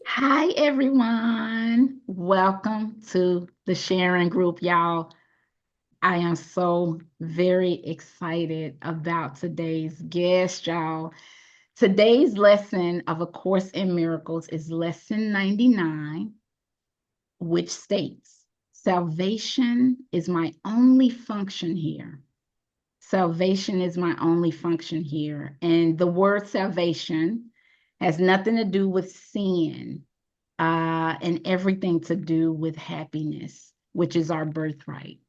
Hi, everyone. Welcome to the sharing group, y'all. I am so very excited about today's guest, y'all. Today's lesson of A Course in Miracles is lesson 99, which states, Salvation is my only function here. Salvation is my only function here. And the word salvation has nothing to do with sin and everything to do with happiness, which is our birthright.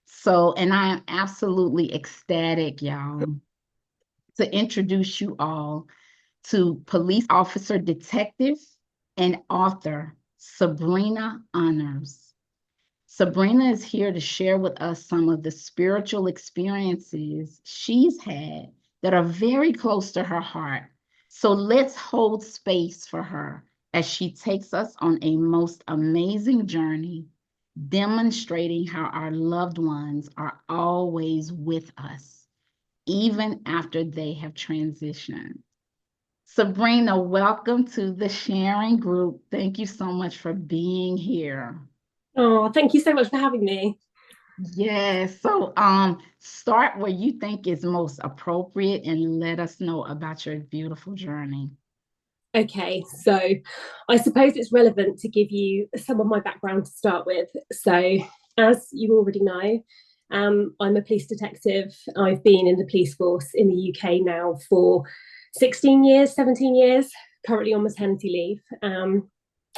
So, and I am absolutely ecstatic, y'all, to introduce you all to police officer, detective, and author Sabrina Honors. Sabrina is here to share with us some of the spiritual experiences she's had that are very close to her heart. So let's hold space for her as she takes us on a most amazing journey, demonstrating how our loved ones are always with us, even after they have transitioned. Sabrina, welcome to the sharing group. Thank you so much for being here. Oh, thank you so much for having me. Yes. So, start where you think is most appropriate and let us know about your beautiful journey. Okay, so I suppose it's relevant to give you some of my background to start with. So, as you already know, I'm a police detective. I've been in the police force in the UK now for 16 years, 17 years, currently on maternity leave.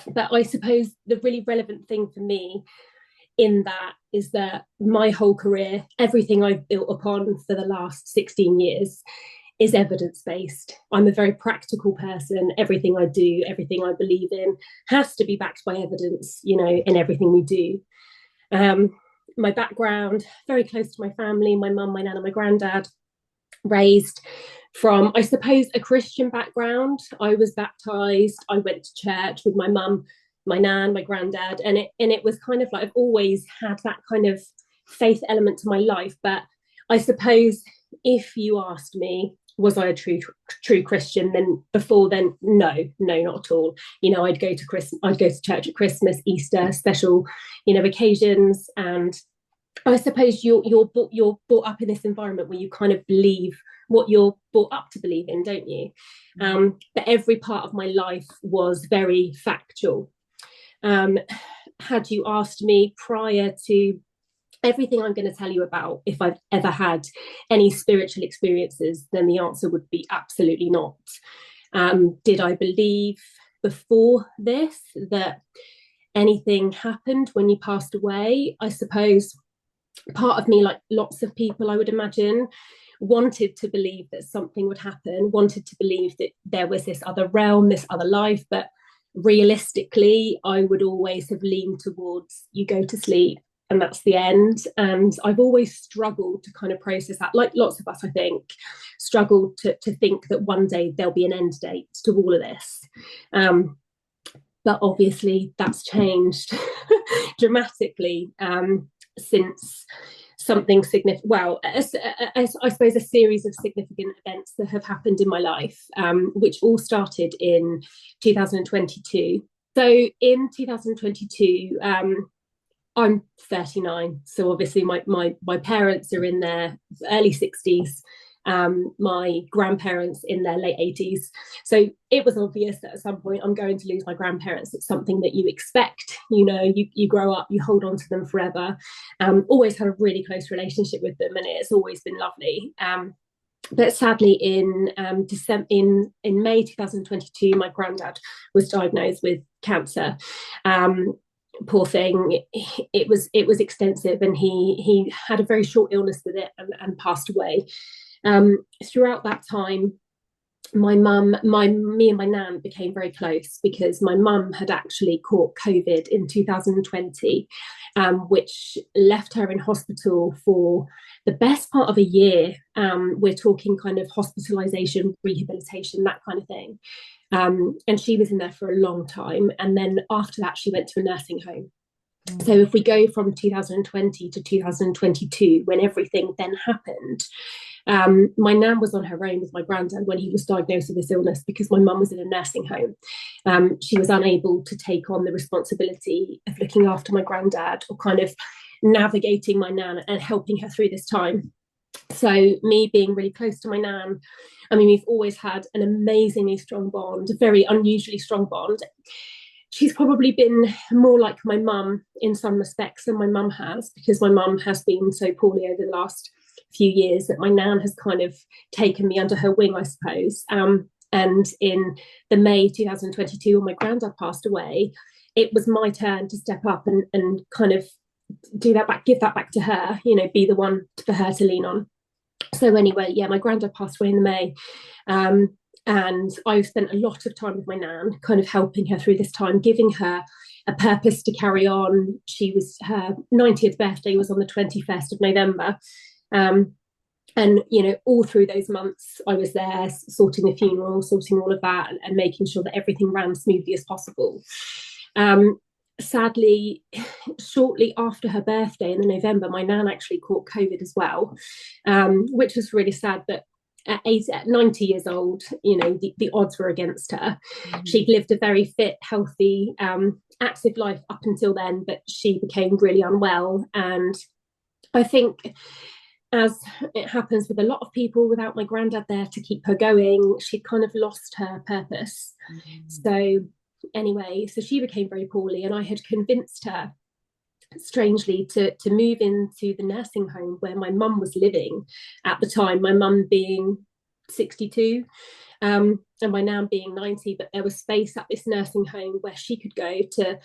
But I suppose the really relevant thing for me in that is that my whole career, everything I've built upon for the last 16 years, is evidence based. I'm a very practical person. Everything I do, everything I believe in has to be backed by evidence, in everything we do. Um, my background, very close to my family, my mum, my nan, and my granddad, raised from, I suppose, a Christian background. I was baptized. I went to church with my mum, my nan, my granddad, and it was kind of like I've always had that kind of faith element to my life. But I suppose if you asked me, was I a true Christian? Then before then, no, no, not at all. I'd go to I'd go to church at Christmas, Easter, special, occasions, and I suppose you're brought up in this environment where you kind of believe what you're brought up to believe in, don't you? But every part of my life was very factual. Um, had you asked me prior to everything I'm going to tell you about if I've ever had any spiritual experiences, then the answer would be absolutely not. Did I believe before this that anything happened when you passed away? I suppose part of me, like lots of people, I would imagine, wanted to believe that something would happen, wanted to believe that there was this other realm, this other life. But realistically, I would always have leaned towards you go to sleep and that's the end. And I've always struggled to kind of process that, like lots of us, I think, struggled to think that one day there'll be an end date to all of this. But obviously, that's changed dramatically since something significant, well, I suppose a series of significant events that have happened in my life, which all started in 2022. So in 2022, I'm 39, so obviously my parents are in their early 60s. My grandparents in their late 80s. So it was obvious that at some point I'm going to lose my grandparents. It's something that you expect. You grow up, you hold on to them forever. Always had a really close relationship with them, and it's always been lovely. But sadly, in December, in May 2022, my granddad was diagnosed with cancer. Poor thing, it was extensive, and he had a very short illness with it and passed away. Throughout that time, me and my nan became very close because my mum had actually caught COVID in 2020, which left her in hospital for the best part of a year. We're talking kind of hospitalization, rehabilitation, that kind of thing. And she was in there for a long time. And then after that, she went to a nursing home. So Mm. if we go from 2020 to 2022, when everything then happened, My nan was on her own with my granddad when he was diagnosed with this illness because my mum was in a nursing home. She was unable to take on the responsibility of looking after my granddad or kind of navigating my nan and helping her through this time. So me being really close to my nan, I mean, we've always had an amazingly strong bond, a very unusually strong bond. She's probably been more like my mum in some respects than my mum has, because my mum has been so poorly over the last few years that my nan has kind of taken me under her wing, I suppose. And in the May 2022, when my granddad passed away, it was my turn to step up and kind of do that back, give that back to her, you know, be the one for her to lean on. So anyway, yeah, my granddad passed away in the May. And I've spent a lot of time with my nan, kind of helping her through this time, giving her a purpose to carry on. Her 90th birthday was on the 21st of November. And, you know, all through those months, I was there sorting the funeral, sorting all of that, and making sure that everything ran smoothly as possible. Sadly, shortly after her birthday in November, my nan actually caught COVID as well, which was really sad. But at 90 years old, you know, the odds were against her. Mm-hmm. She'd lived a very fit, healthy, active life up until then, but she became really unwell. And I think, as it happens with a lot of people, without my granddad there to keep her going, she'd kind of lost her purpose. Mm-hmm. So anyway, so she became very poorly, and I had convinced her, strangely, to move into the nursing home where my mum was living at the time, my mum being 62, and my nan being 90. But there was space at this nursing home where she could go to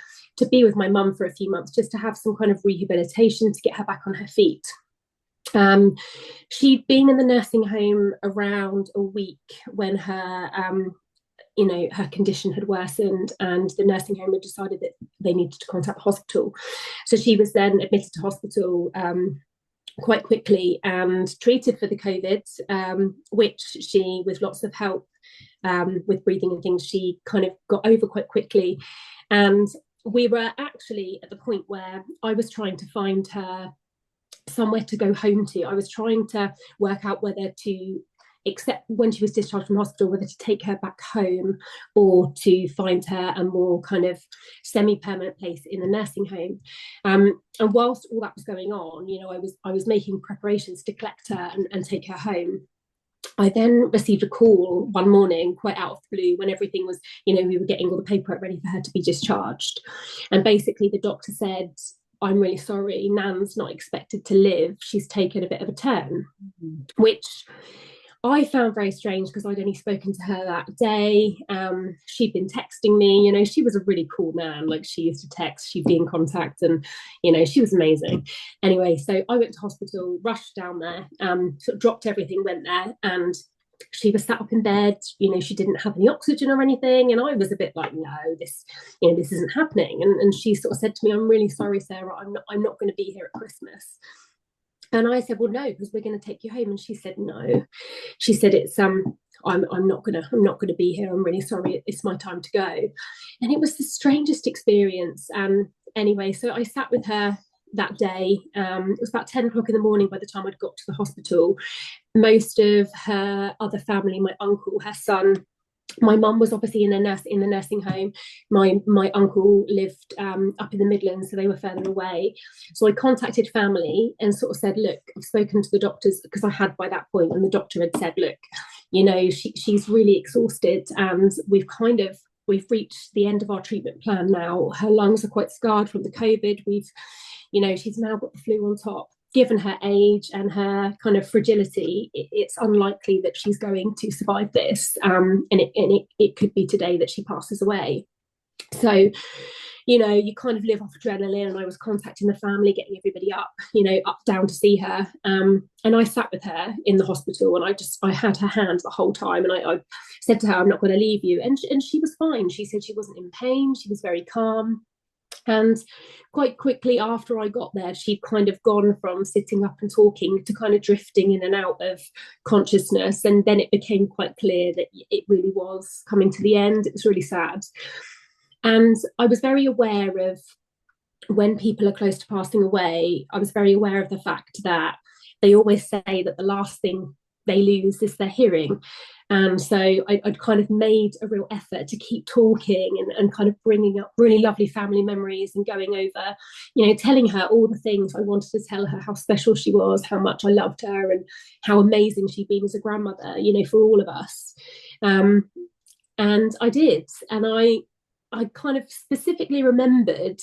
be with my mum for a few months, just to have some kind of rehabilitation to get her back on her feet. She'd been in the nursing home around a week when her you know, her condition had worsened, and the nursing home had decided that they needed to contact the hospital. So she was then admitted to hospital quite quickly and treated for the COVID, which she, with lots of help with breathing and things, she kind of got over quite quickly. And we were actually at the point where I was trying to find her somewhere to go home to. I was trying to work out whether to, except when she was discharged from hospital, whether to take her back home or to find her a more kind of semi-permanent place in the nursing home. And whilst all that was going on, you know, I was making preparations to collect her and take her home. I then received a call one morning, quite out of the blue, when everything was, you know, we were getting all the paperwork ready for her to be discharged. And basically the doctor said, "I'm really sorry, Nan's not expected to live. She's taken a bit of a turn," which I found very strange because I'd only spoken to her that day. She'd been texting me, you know, she was a really cool nan. Like, she used to text, she'd be in contact, and, you know, she was amazing. Anyway, so I went to hospital, rushed down there, sort of dropped everything, went there, and she was sat up in bed. You know, she didn't have any oxygen or anything. And I was a bit like, no, this, you know, this isn't happening. And she sort of said to me, "I'm really sorry, Sarah, I'm not going to be here at Christmas." And I said, "Well, no, because we're going to take you home." And she said, "No." She said, "It's I'm not gonna be here. I'm really sorry. It's my time to go." And it was the strangest experience. Anyway, so I sat with her that day. It was about 10 o'clock in the morning by the time I'd got to the hospital. Most of her other family, my uncle, her son, my mum was obviously in the nursing home. My uncle lived up in the Midlands, so they were further away. So I contacted family and sort of said, "Look, I've spoken to the doctors," because I had by that point, and the doctor had said, "Look, you know, she's really exhausted, and we've reached the end of our treatment plan now. Her lungs are quite scarred from the COVID. You know, she's now got the flu on top. Given her age and her kind of fragility, it's unlikely that she's going to survive this. And it could be today that she passes away." So, you know, you kind of live off adrenaline. And I was contacting the family, getting everybody up, you know, up down to see her. And I sat with her in the hospital, and I had her hand the whole time. And I said to her, "I'm not going to leave you." And she was fine. She said she wasn't in pain. She was very calm. And quite quickly after I got there, she'd kind of gone from sitting up and talking to kind of drifting in and out of consciousness. And then it became quite clear that it really was coming to the end. It was really sad. And I was very aware of, when people are close to passing away, I was very aware of the fact that they always say that the last thing they lose is their hearing. So I'd kind of made a real effort to keep talking and kind of bringing up really lovely family memories and going over, telling her all the things I wanted to tell her, how special she was, how much I loved her, and how amazing she'd been as a grandmother, for all of us. And I did. And I kind of specifically remembered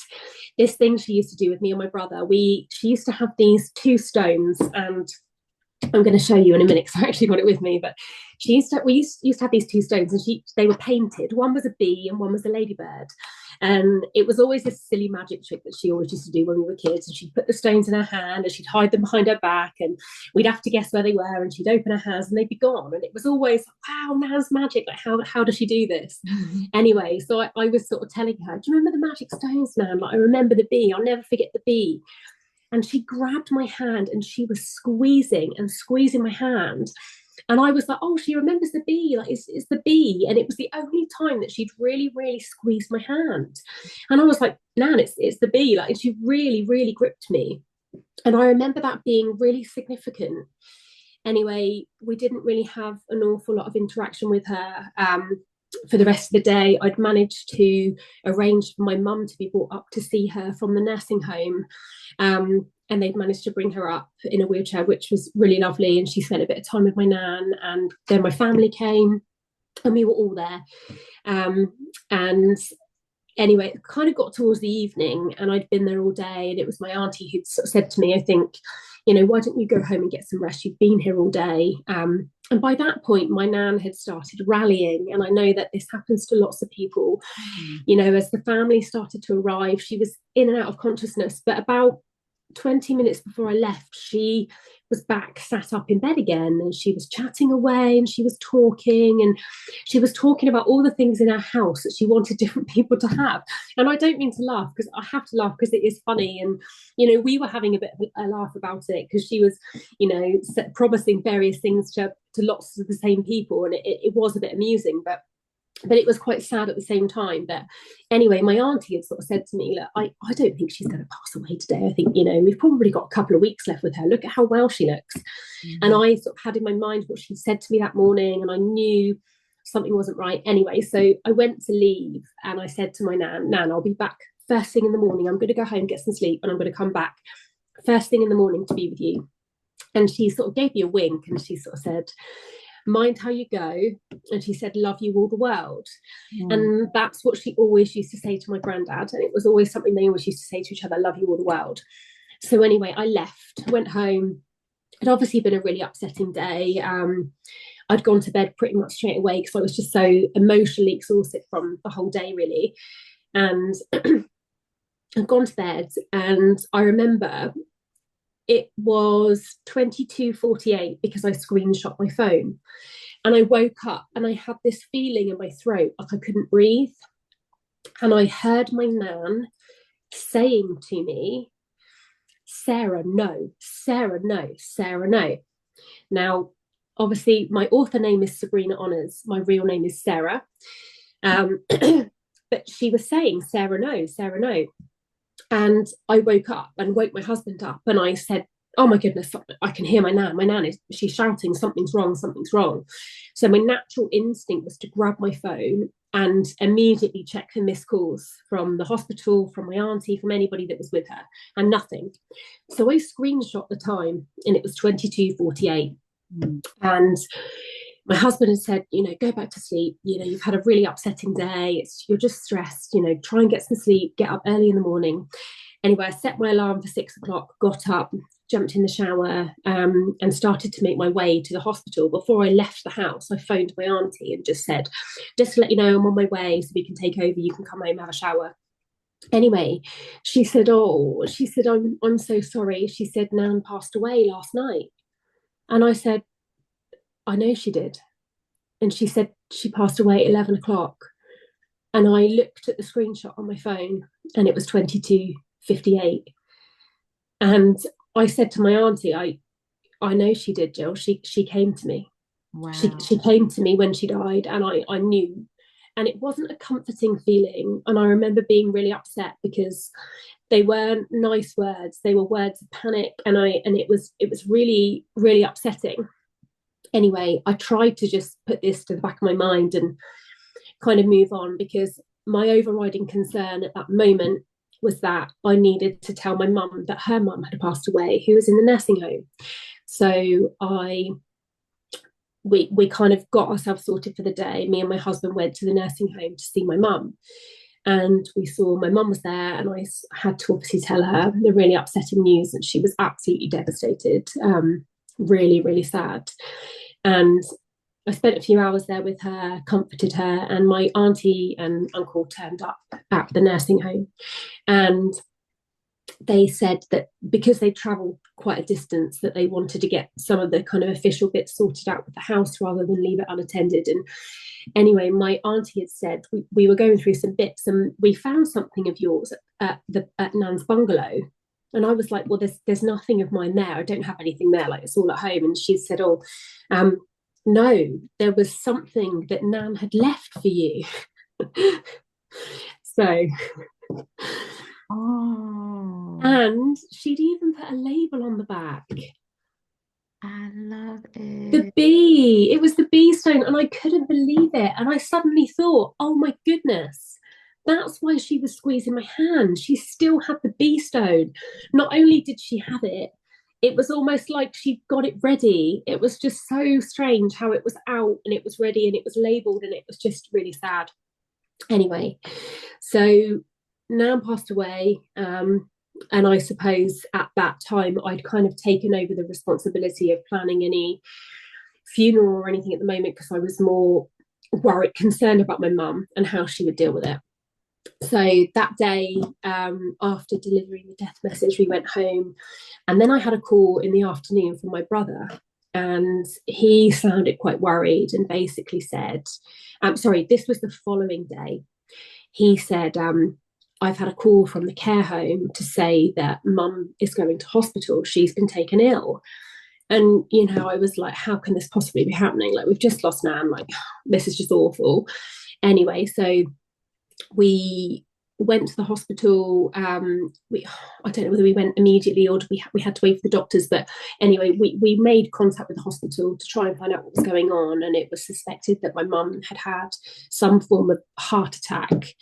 this thing she used to do with me and my brother. She used to have these two stones, and I'm going to show you in a minute because I actually got it with me. But we used to have these two stones, and they were painted. One was a bee and one was a ladybird. And it was always this silly magic trick that she always used to do when we were kids. And she'd put the stones in her hand and she'd hide them behind her back, and we'd have to guess where they were. And she'd open her hands and they'd be gone. And it was always, wow, Nan's magic. Like, how does she do this? Anyway, so I was sort of telling her, do you remember the magic stones, Nan? Like, I remember the bee. I'll never forget the bee. And she grabbed my hand and she was squeezing and squeezing my hand. And I was like, oh, she remembers the bee. Like, it's the bee. And it was the only time that she'd really, really squeezed my hand. And I was like, Nan, it's the bee. Like, she really, really gripped me. And I remember that being really significant. Anyway, we didn't really have an awful lot of interaction with her. For the rest of the day, I'd managed to arrange for my mum to be brought up to see her from the nursing home. And they'd managed to bring her up in a wheelchair, which was really lovely. And she spent a bit of time with my nan. And then my family came and we were all there. And anyway, it kind of got towards the evening and I'd been there all day. And it was my auntie who'd sort of said to me, I think, why don't you go home and get some rest? You've been here all day. And by that point, my nan had started rallying. And I know that this happens to lots of people. As the family started to arrive, she was in and out of consciousness. But about 20 minutes before I left, she was back sat up in bed again, and she was chatting away and she was talking about all the things in our house that she wanted different people to have. And I don't mean to laugh, because I have to laugh because it is funny. And we were having a bit of a laugh about it because she was promising various things to lots of the same people, and it was a bit amusing, but it was quite sad at the same time. But anyway, my auntie had sort of said to me, look, I don't think she's going to pass away today. I think, we've probably got a couple of weeks left with her. Look at how well she looks. And I sort of had in my mind what she said to me that morning, and I knew something wasn't right. Anyway, so I went to leave and I said to my nan, I'll be back first thing in the morning. I'm going to go home, get some sleep, and I'm going to come back first thing in the morning to be with you. And she sort of gave me a wink and she sort of said, mind how you go. And she said, love you all the world. And that's what she always used to say to my granddad, and it was always something they always used to say to each other, love you all the world. So anyway, I left, went home. It'd obviously been a really upsetting day. I'd gone to bed pretty much straight away because I was just so emotionally exhausted from the whole day, really. And I'd gone to bed, and I remember it was 22:48 because I screenshot my phone. And I woke up and I had this feeling in my throat like I couldn't breathe. And I heard my nan saying to me, Sarah, no, Sarah, no, Sarah, no. Now, obviously, my author name is Sabrina Honours. My real name is Sarah. But she was saying, Sarah, no, Sarah, no. And I woke up and woke my husband up, and I said, oh my goodness, I can hear my nan. My nan she's shouting, something's wrong, something's wrong. So my natural instinct was to grab my phone and immediately check for missed calls from the hospital, from my auntie, from anybody that was with her, and nothing. So I screenshot the time, and it was 22:48. And my husband had said, go back to sleep. You've had a really upsetting day. You're just stressed. Try and get some sleep. Get up early in the morning. Anyway, I set my alarm for 6 o'clock, got up, jumped in the shower, and started to make my way to the hospital. Before I left the house, I phoned my auntie and just said, just to let you know, I'm on my way so we can take over. You can come home, have a shower. Anyway, she said, I'm so sorry. She said, Nan passed away last night. And I said, I know she did. And she said she passed away at 11 o'clock. And I looked at the screenshot on my phone, and it was 22:58. And I said to my auntie, I know she did, Jill. She came to me. Wow. She came to me when she died, and I knew. And it wasn't a comforting feeling. And I remember being really upset because they weren't nice words. They were words of panic. And it was really, really upsetting. Anyway, I tried to just put this to the back of my mind and kind of move on, because my overriding concern at that moment was that I needed to tell my mum that her mum had passed away, who was in the nursing home. So we kind of got ourselves sorted for the day. Me and my husband went to the nursing home to see my mum, and we saw my mum was there, and I had to obviously tell her the really upsetting news, and she was absolutely devastated, really, really sad. And I spent a few hours there with her, comforted her, and my auntie and uncle turned up at the nursing home. And they said that because they travelled quite a distance, that they wanted to get some of the kind of official bits sorted out with the house rather than leave it unattended. And anyway, my auntie had said we were going through some bits and we found something of yours at Nan's bungalow. And I was like, well, there's nothing of mine there. I don't have anything there. Like, it's all at home. And she said, oh, no, there was something that Nan had left for you. So, Oh, and she'd even put a label on the back. I love The it. bee, it was the bee stone, and I couldn't believe it. And I suddenly thought, oh my goodness, that's why she was squeezing my hand. She still had the bee stone. Not only did she have it, it was almost like she got it ready. It was just so strange how it was out and it was ready and it was labeled, and it was just really sad. Anyway, so Nan passed away. And I suppose at that time I'd kind of taken over the responsibility of planning any funeral or anything at the moment, because I was more worried, concerned about my mum and how she would deal with it. So that day, after delivering the death message, we went home, and then I had a call in the afternoon from my brother, and he sounded quite worried and basically said, sorry, this was the following day. He said, I've had a call from the care home to say that mum is going to hospital. She's been taken ill. And, you know, I was like, how can this possibly be happening? Like, we've just lost Nan. Like, this is just awful. Anyway, so we went to the hospital. I don't know whether we went immediately or we had to wait for the doctors. But anyway, we made contact with the hospital to try and find out what was going on. And it was suspected that my mum had had some form of heart attack.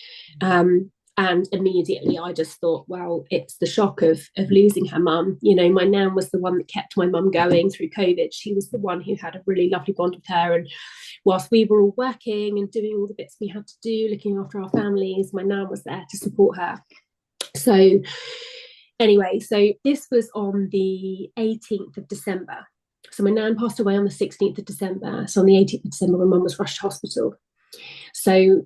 And immediately I just thought, well, it's the shock of losing her mum. You know, my nan was the one that kept my mum going through COVID. She was the one who had a really lovely bond with her. And whilst we were all working and doing all the bits we had to do, looking after our families, my nan was there to support her. So anyway, so this was on the 18th of December. So my nan passed away on the 16th of December. So on the 18th of December, my mum was rushed to hospital. So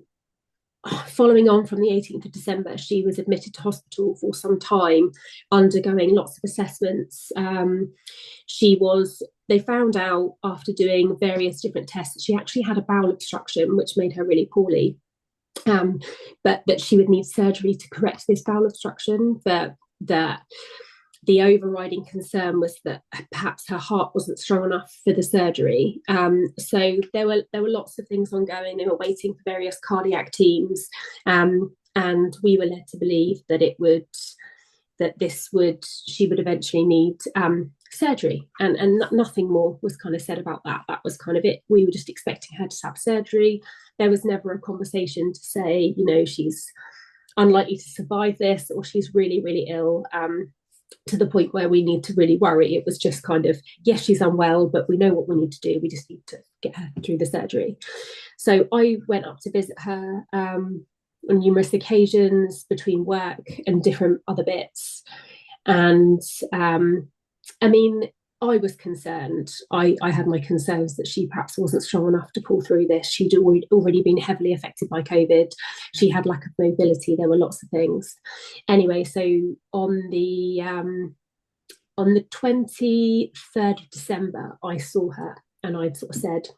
following on from the 18th of December, she was admitted to hospital for some time, undergoing lots of assessments. They found out after doing various different tests that she actually had a bowel obstruction, which made her really poorly. But that she would need surgery to correct this bowel obstruction. But the overriding concern was that perhaps her heart wasn't strong enough for the surgery. So there were lots of things ongoing. They were waiting for various cardiac teams, and we were led to believe that she would eventually need surgery, and nothing more was kind of said about that. That was kind of it. We were just expecting her to have surgery. There was never a conversation to say, you know, she's unlikely to survive this, or she's really, really ill. To the point where we need to really worry. It was just kind of, yes, she's unwell, but we know what we need to do. We just need to get her through the surgery. So I went up to visit her on numerous occasions between work and different other bits. And I mean, I was concerned. I had my concerns that she perhaps wasn't strong enough to pull through this. She'd already been heavily affected by COVID. She had lack of mobility. There were lots of things. Anyway, so on the 23rd of December, I saw her, and I'd sort of said,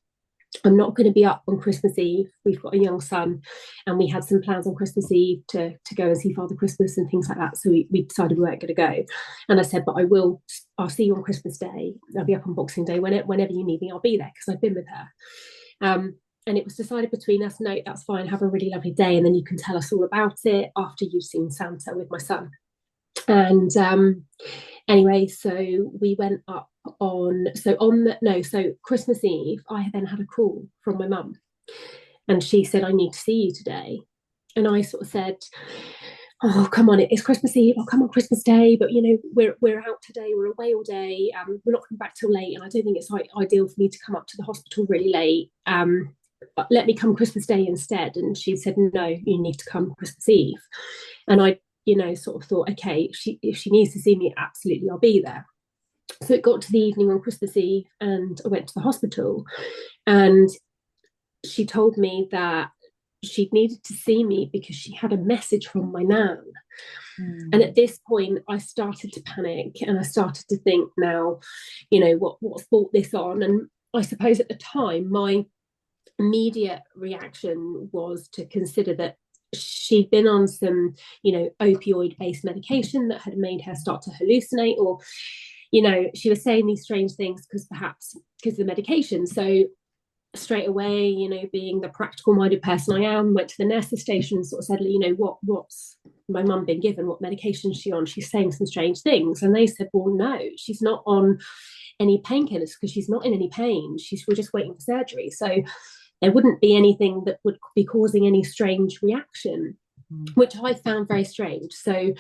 I'm not going to be up on Christmas Eve. We've got a young son, and we had some plans on Christmas Eve to go and see Father Christmas and things like that. So we decided we weren't going to go. And I said, but I'll see you on Christmas Day. I'll be up on Boxing Day. Whenever you need me, I'll be there, because I've been with her. And it was decided between us, no, that's fine. Have a really lovely day. And then you can tell us all about it after you've seen Santa with my son. And Anyway, so we went up on, so on the, no, so Christmas Eve, I then had a call from my mum, and she said, I need to see you today. And I sort of said, oh, come on, it's Christmas Eve. I'll come on Christmas Day, but we're out today. We're away all day. We're not coming back till late, and I don't think it's ideal for me to come up to the hospital really late. But let me come Christmas Day instead. And she said, no, you need to come Christmas Eve. And I, sort of thought, okay, if she needs to see me, absolutely, I'll be there. So it got to the evening on Christmas Eve, and I went to the hospital, and she told me that she needed to see me because she had a message from my nan. And Mm. at this point, I started to panic, and I started to think, now, what's brought this on? And I suppose at the time, my immediate reaction was to consider that she'd been on some, opioid based medication that had made her start to hallucinate, or, she was saying these strange things because of the medication. So straight away, being the practical minded person I am, went to the nurse's station and sort of said, what's my mum been given? What medication is she on? She's saying some strange things. And they said, well, no, she's not on any painkillers because she's not in any pain. We're just waiting for surgery. So there wouldn't be anything that would be causing any strange reaction, Mm. which I found very strange. So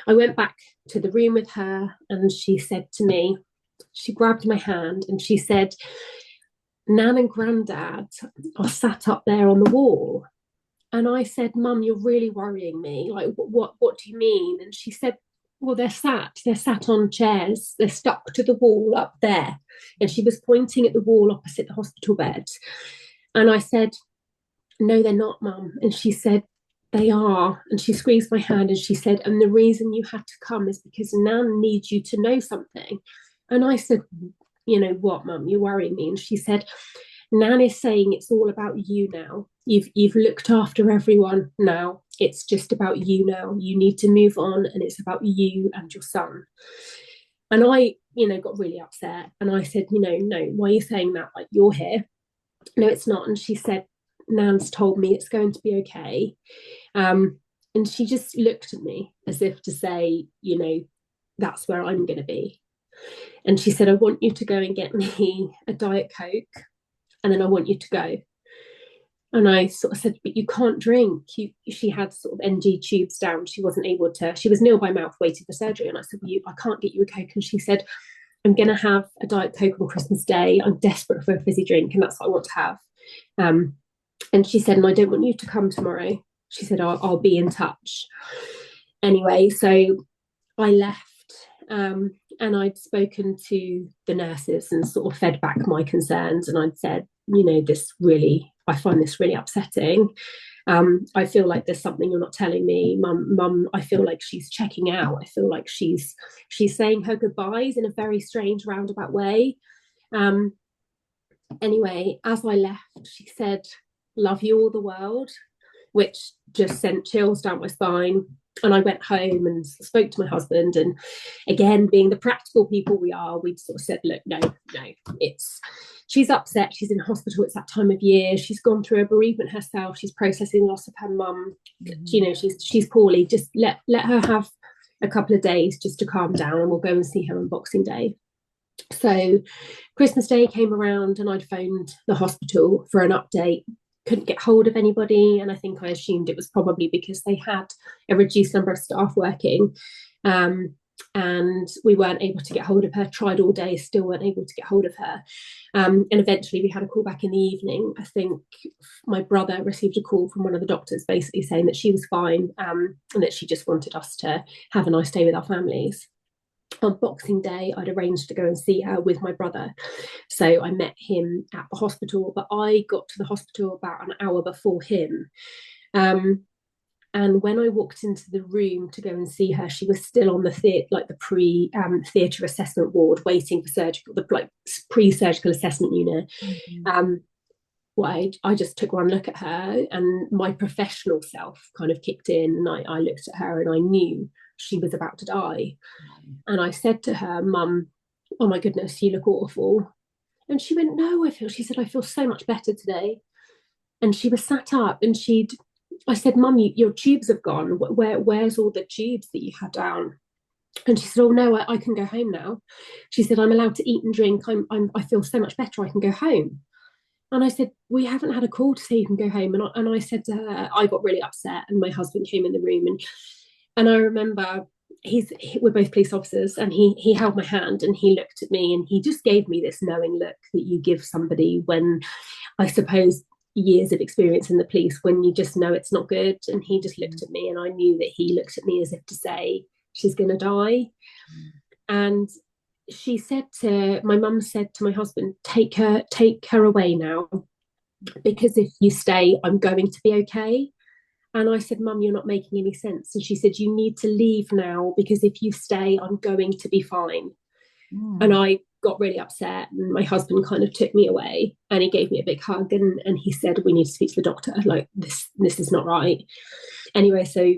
I went back to the room with her, and she said to me, she grabbed my hand and she said, Nan and Grandad are sat up there on the wall. And I said, Mum, you're really worrying me. Like, what do you mean? And she said, well, they're sat on chairs. They're stuck to the wall up there. And she was pointing at the wall opposite the hospital bed. And I said, no, they're not, Mum. And she said, they are. And she squeezed my hand and she said, and the reason you had to come is because Nan needs you to know something. And I said, what, Mum? You're worrying me. And she said, Nan is saying it's all about you now. You've looked after everyone now. It's just about you now. You need to move on, and it's about you and your son. And I, got really upset. And I said, no, why are you saying that? Like, you're here. No, it's not. And she said, Nan's told me it's going to be okay. And she just looked at me as if to say, that's where I'm going to be. And she said, I want you to go and get me a Diet Coke, and then I want you to go. And I sort of said, but you can't drink. She had sort of NG tubes down. She wasn't able to, she was nil by mouth waiting for surgery. And I said, well, I can't get you a Coke. And she said, I'm going to have a Diet Coke on Christmas Day. I'm desperate for a fizzy drink, and that's what I want to have. And she said, and I don't want you to come tomorrow. She said, I'll be in touch. Anyway, so I left, and I'd spoken to the nurses and sort of fed back my concerns. And I'd said, I find this really upsetting. I feel like there's something you're not telling me, Mum. I feel like she's checking out. I feel like she's saying her goodbyes in a very strange roundabout way. Anyway, as I left, she said, love you all the world, which just sent chills down my spine. And I went home and spoke to my husband. And again, being the practical people we are, we sort of said, look, no, she's upset. She's in hospital. It's that time of year. She's gone through a bereavement herself. She's processing the loss of her mum. She's poorly. Just let her have a couple of days just to calm down, and we'll go and see her on Boxing Day. So Christmas Day came around, and I'd phoned the hospital for an update. Couldn't get hold of anybody, and I think I assumed it was probably because they had a reduced number of staff working, and we weren't able to get hold of her. Tried all day, still weren't able to get hold of her, and eventually we had a call back in the evening. I think my brother received a call from one of the doctors basically saying that she was fine, and that she just wanted us to have a nice day with our families. On Boxing Day, I'd arranged to go and see her with my brother. So I met him at the hospital, but I got to the hospital about an hour before him. And when I walked into the room to go and see her, she was still on the pre-theatre assessment ward, waiting for the pre-surgical assessment unit. Mm. Well, I just took one look at her, and my professional self kind of kicked in, and I looked at her and I knew she was about to die. And I said to her, Mum, oh my goodness, you look awful. And she went, no, she said, I feel so much better today. And she was sat up, and I said, Mum, your tubes have gone. Where's all the tubes that you had down? And she said, oh no, I can go home now. She said, I'm allowed to eat and drink. I feel so much better. I can go home. And I said, we haven't had a call to say you can go home. And I said to her, I got really upset, and my husband came in the room, and I remember we're both police officers, and he held my hand and he looked at me and he just gave me this knowing look that you give somebody when, I suppose, years of experience in the police, when you just know it's not good. And he just looked at me, and I knew that he looked at me as if to say, she's going to die. And my mum said to my husband, take her away now, because if you stay, I'm going to be okay. And I said, Mum, you're not making any sense. And she said, you need to leave now, because if you stay, I'm going to be fine. And Mm. I got really upset, and my husband kind of took me away, and he gave me a big hug, and he said, we need to speak to the doctor. Like, this is not right. Anyway, so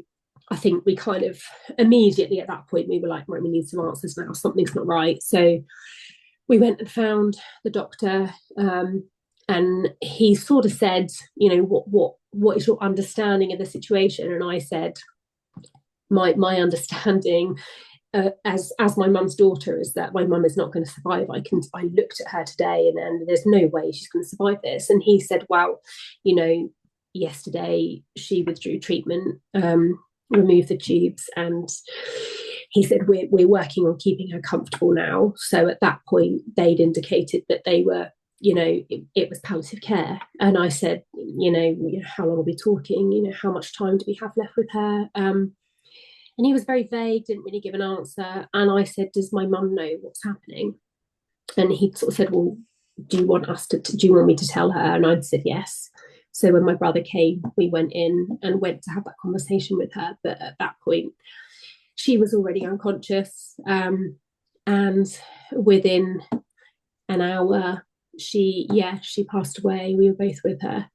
I think we kind of immediately at that point, we were like, right, we need some answers now. Something's not right. So we went and found the doctor, and he sort of said, what is your understanding of the situation? And I said, my understanding, as my mum's daughter, is that my mum is not going to survive. I looked at her today, and there's no way she's going to survive this. And he said, well, yesterday she withdrew treatment, removed the tubes, and he said, we're working on keeping her comfortable now. So at that point, they'd indicated that they were, it was palliative care. And I said, how long are we talking? How much time do we have left with her? And he was very vague, didn't really give an answer. And I said, does my mum know what's happening? And he sort of said, well, do you want me to tell her? And I said, yes. So when my brother came, we went in and went to have that conversation with her. But at that point, she was already unconscious. And within an hour, she passed away. We were both with her.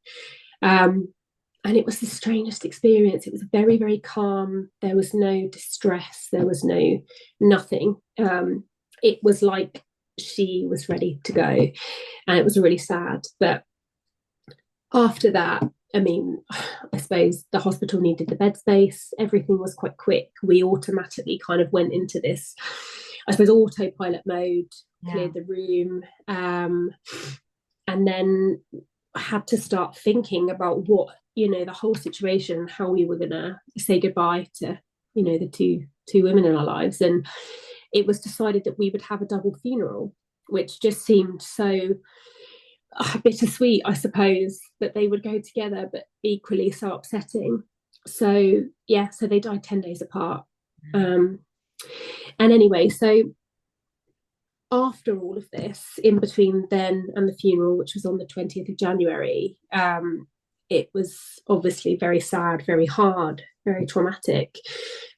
And it was the strangest experience. It was very, very calm. There was no distress. There was nothing. It was like she was ready to go, and it was really sad. But after that, I mean, I suppose the hospital needed the bed space. Everything was quite quick. We automatically kind of went into this, I suppose, autopilot mode, Yeah. cleared the room, and then had to start thinking about what, the whole situation, how we were going to say goodbye to, the two women in our lives. And it was decided that we would have a double funeral, which just seemed so bittersweet, I suppose, that they would go together, but equally so upsetting. So yeah, so they died 10 days apart. um and anyway, so after all of this, in between then and the funeral, which was on the 20th of January, it was obviously very sad, very hard, very traumatic.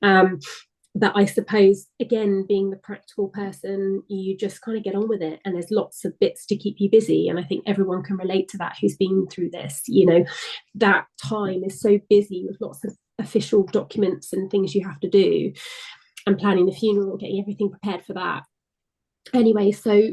But I suppose, again, being the practical person, you just kind of get on with it. And there's lots of bits to keep you busy. And I think everyone can relate to that who's been through this. That time is so busy with lots of official documents and things you have to do, and planning the funeral, getting everything prepared for that. Anyway, so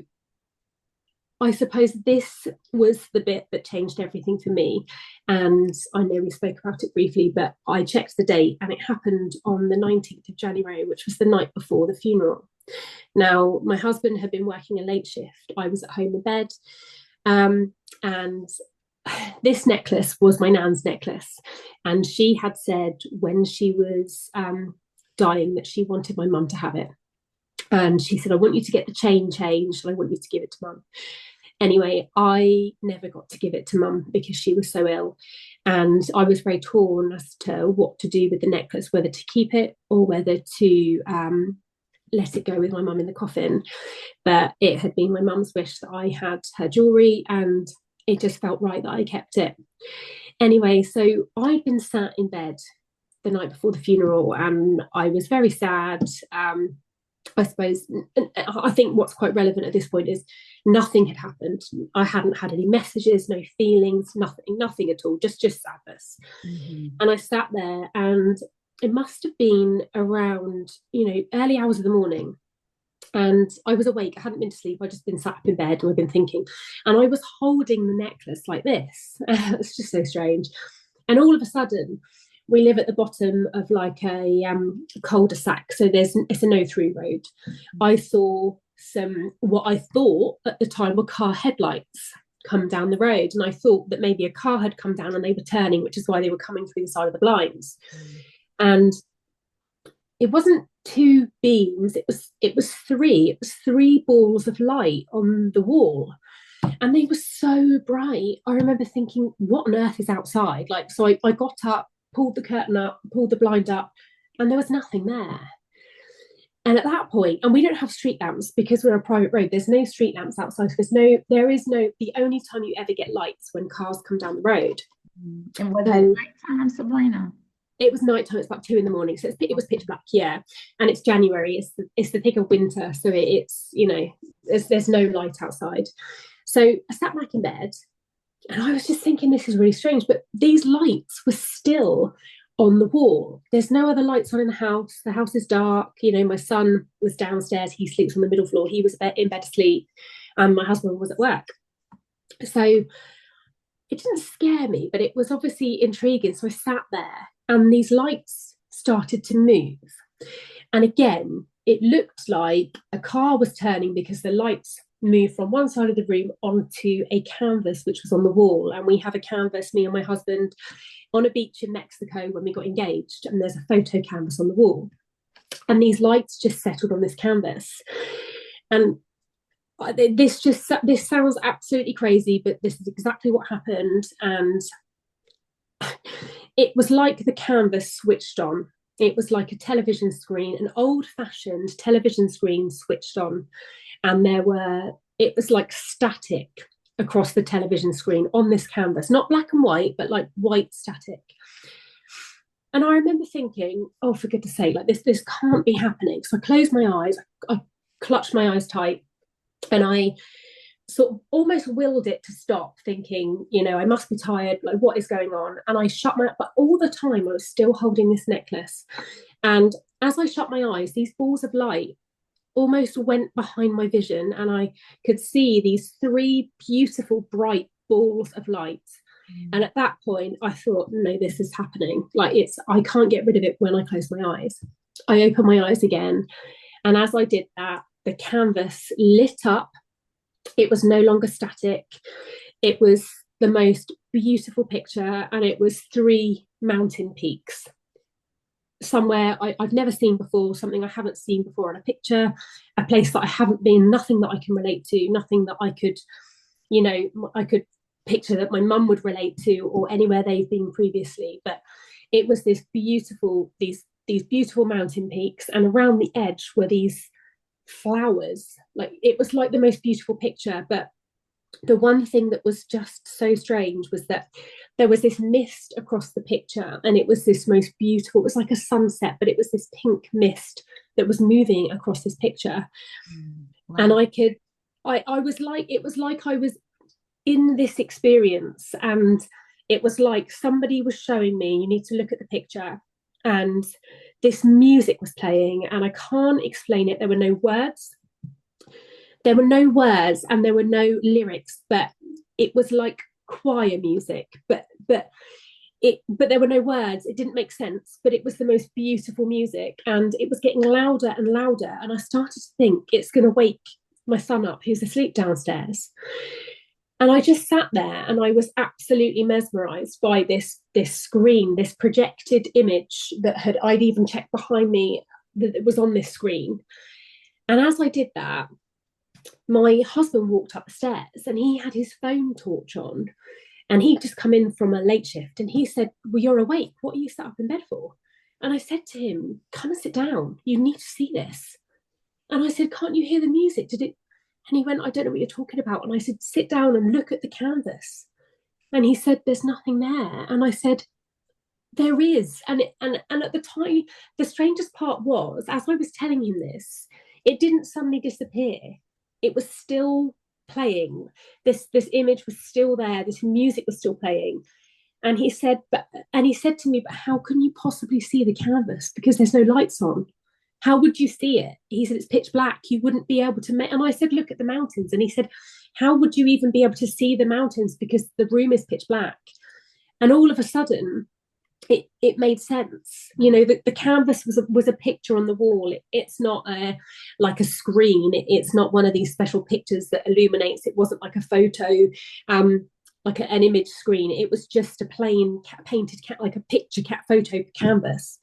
I suppose this was the bit that changed everything for me. And I know we spoke about it briefly, but I checked the date, and it happened on the 19th of January, which was the night before the funeral. Now, my husband had been working a late shift. I was at home in bed. And this necklace was my nan's necklace. And she had said when she was dying that she wanted my mum to have it. And she said, I want you to get the chain changed, and I want you to give it to mum. Anyway, I never got to give it to mum because she was so ill. And I was very torn as to what to do with the necklace, whether to keep it or whether to let it go with my mum in the coffin. But it had been my mum's wish that I had her jewellery, and it just felt right that I kept it. Anyway, so I'd been sat in bed the night before the funeral, and I was very sad. I suppose, I think what's quite relevant at this point is nothing had happened. I hadn't had any messages, no feelings, nothing at all, just sadness. Mm-hmm. And I sat there, and it must have been around, early hours of the morning. And I was awake. I hadn't been to sleep. I'd just been sat up in bed, and I'd been thinking. And I was holding the necklace like this. It's just so strange. And all of a sudden, we live at the bottom of like a cul-de-sac, so it's a no-through road. I saw some what I thought at the time were car headlights come down the road, and I thought that maybe a car had come down and they were turning, which is why they were coming through the side of the blinds. And it wasn't two beams, it was three balls of light on the wall, and they were so bright. I remember thinking, what on earth is outside? Like, so I got up, pulled the curtain up, pulled the blind up, and there was nothing there. And at that point, and we don't have street lamps because we're a private road, there's no street lamps outside. There is no, the only time you ever get lights when cars come down the road. And was it So nighttime, Sabrina? it was nighttime. It's about 2 in the morning, so it was pitch black. Yeah, and it's January. It's the thick of winter, so it's there's no light outside. So I sat back in bed, and I was just thinking, this is really strange. But these lights were still on the wall. There's no other lights on in the house. The house is dark. My son was downstairs. He sleeps on the middle floor. He was in bed asleep, and my husband was at work. So it didn't scare me, but it was obviously intriguing. So I sat there, and these lights started to move. And again, it looked like a car was turning because the lights moved from one side of the room onto a canvas which was on the wall. And we have a canvas, me and my husband, on a beach in Mexico when we got engaged, and there's a photo canvas on the wall. And these lights just settled on this canvas. And this sounds absolutely crazy, but this is exactly what happened. And it was like the canvas switched on. It was like a television screen, an old-fashioned television screen switched on, and it was like static across the television screen on this canvas, not black and white, but like white static. And I remember thinking, oh, for goodness sake, like this can't be happening. So I closed my eyes, I clutched my eyes tight, and I sort of almost willed it to stop, thinking, I must be tired, like what is going on? And I shut my, but all the time I was still holding this necklace. And as I shut my eyes, these balls of light almost went behind my vision, and I could see these three beautiful, bright balls of light. And at that point, I thought, no, this is happening. Like I can't get rid of it when I close my eyes. I opened my eyes again. And as I did that, the canvas lit up. It was no longer static. It was the most beautiful picture, and it was three mountain peaks. Somewhere I've never seen before, something I haven't seen before in a picture, a place that I haven't been, nothing that I can relate to, nothing that I could picture that my mum would relate to, or anywhere they've been previously. But it was these beautiful mountain peaks, and around the edge were these flowers. Like it was like the most beautiful picture. But the one thing that was just so strange was that there was this mist across the picture, and it was this most beautiful, it was like a sunset, but it was this pink mist that was moving across this picture. Wow. And I was like, it was like I was in this experience, and it was like somebody was showing me, you need to look at the picture, and this music was playing, and I can't explain it. There were no words, and there were no lyrics, but it was like choir music, but there were no words. It didn't make sense, but it was the most beautiful music, and it was getting louder and louder. And I started to think, it's going to wake my son up, who's asleep downstairs. And I just sat there, and I was absolutely mesmerized by this screen, this projected image that I'd even checked behind me that it was on this screen. And as I did that, my husband walked up the stairs, and he had his phone torch on, and he'd just come in from a late shift, and he said, well, you're awake, what are you sat up in bed for? And I said to him, come and sit down, you need to see this. And I said, can't you hear the music? Did it? And he went, I don't know what you're talking about. And I said, sit down and look at the canvas. And he said, there's nothing there. And I said, there is. And at the time, the strangest part was, as I was telling him this, it didn't suddenly disappear. It was still playing. This image was still there. This music was still playing. And he said to me, but how can you possibly see the canvas? Because there's no lights on. How would you see it? He said, it's pitch black. You wouldn't be able to make. And I said, look at the mountains. And he said, how would you even be able to see the mountains? Because the room is pitch black. And all of a sudden, it made sense. You know, the canvas was a picture on the wall. It's not a like a screen. It's not one of these special pictures that illuminates. It wasn't like a photo, um, like an image screen. It was just a plain painted like a picture photo canvas.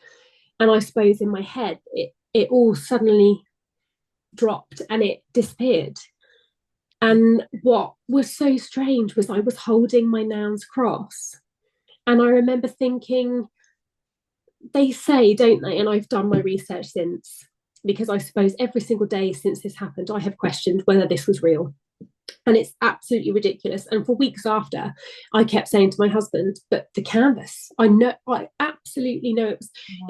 And I suppose in my head, it all suddenly dropped and it disappeared. And what was so strange was I was holding my nan's cross. And I remember thinking, they say, don't they? And I've done my research since, because I suppose every single day since this happened, I have questioned whether this was real. And it's absolutely ridiculous. And for weeks after, I kept saying to my husband, but the canvas, I know, I absolutely know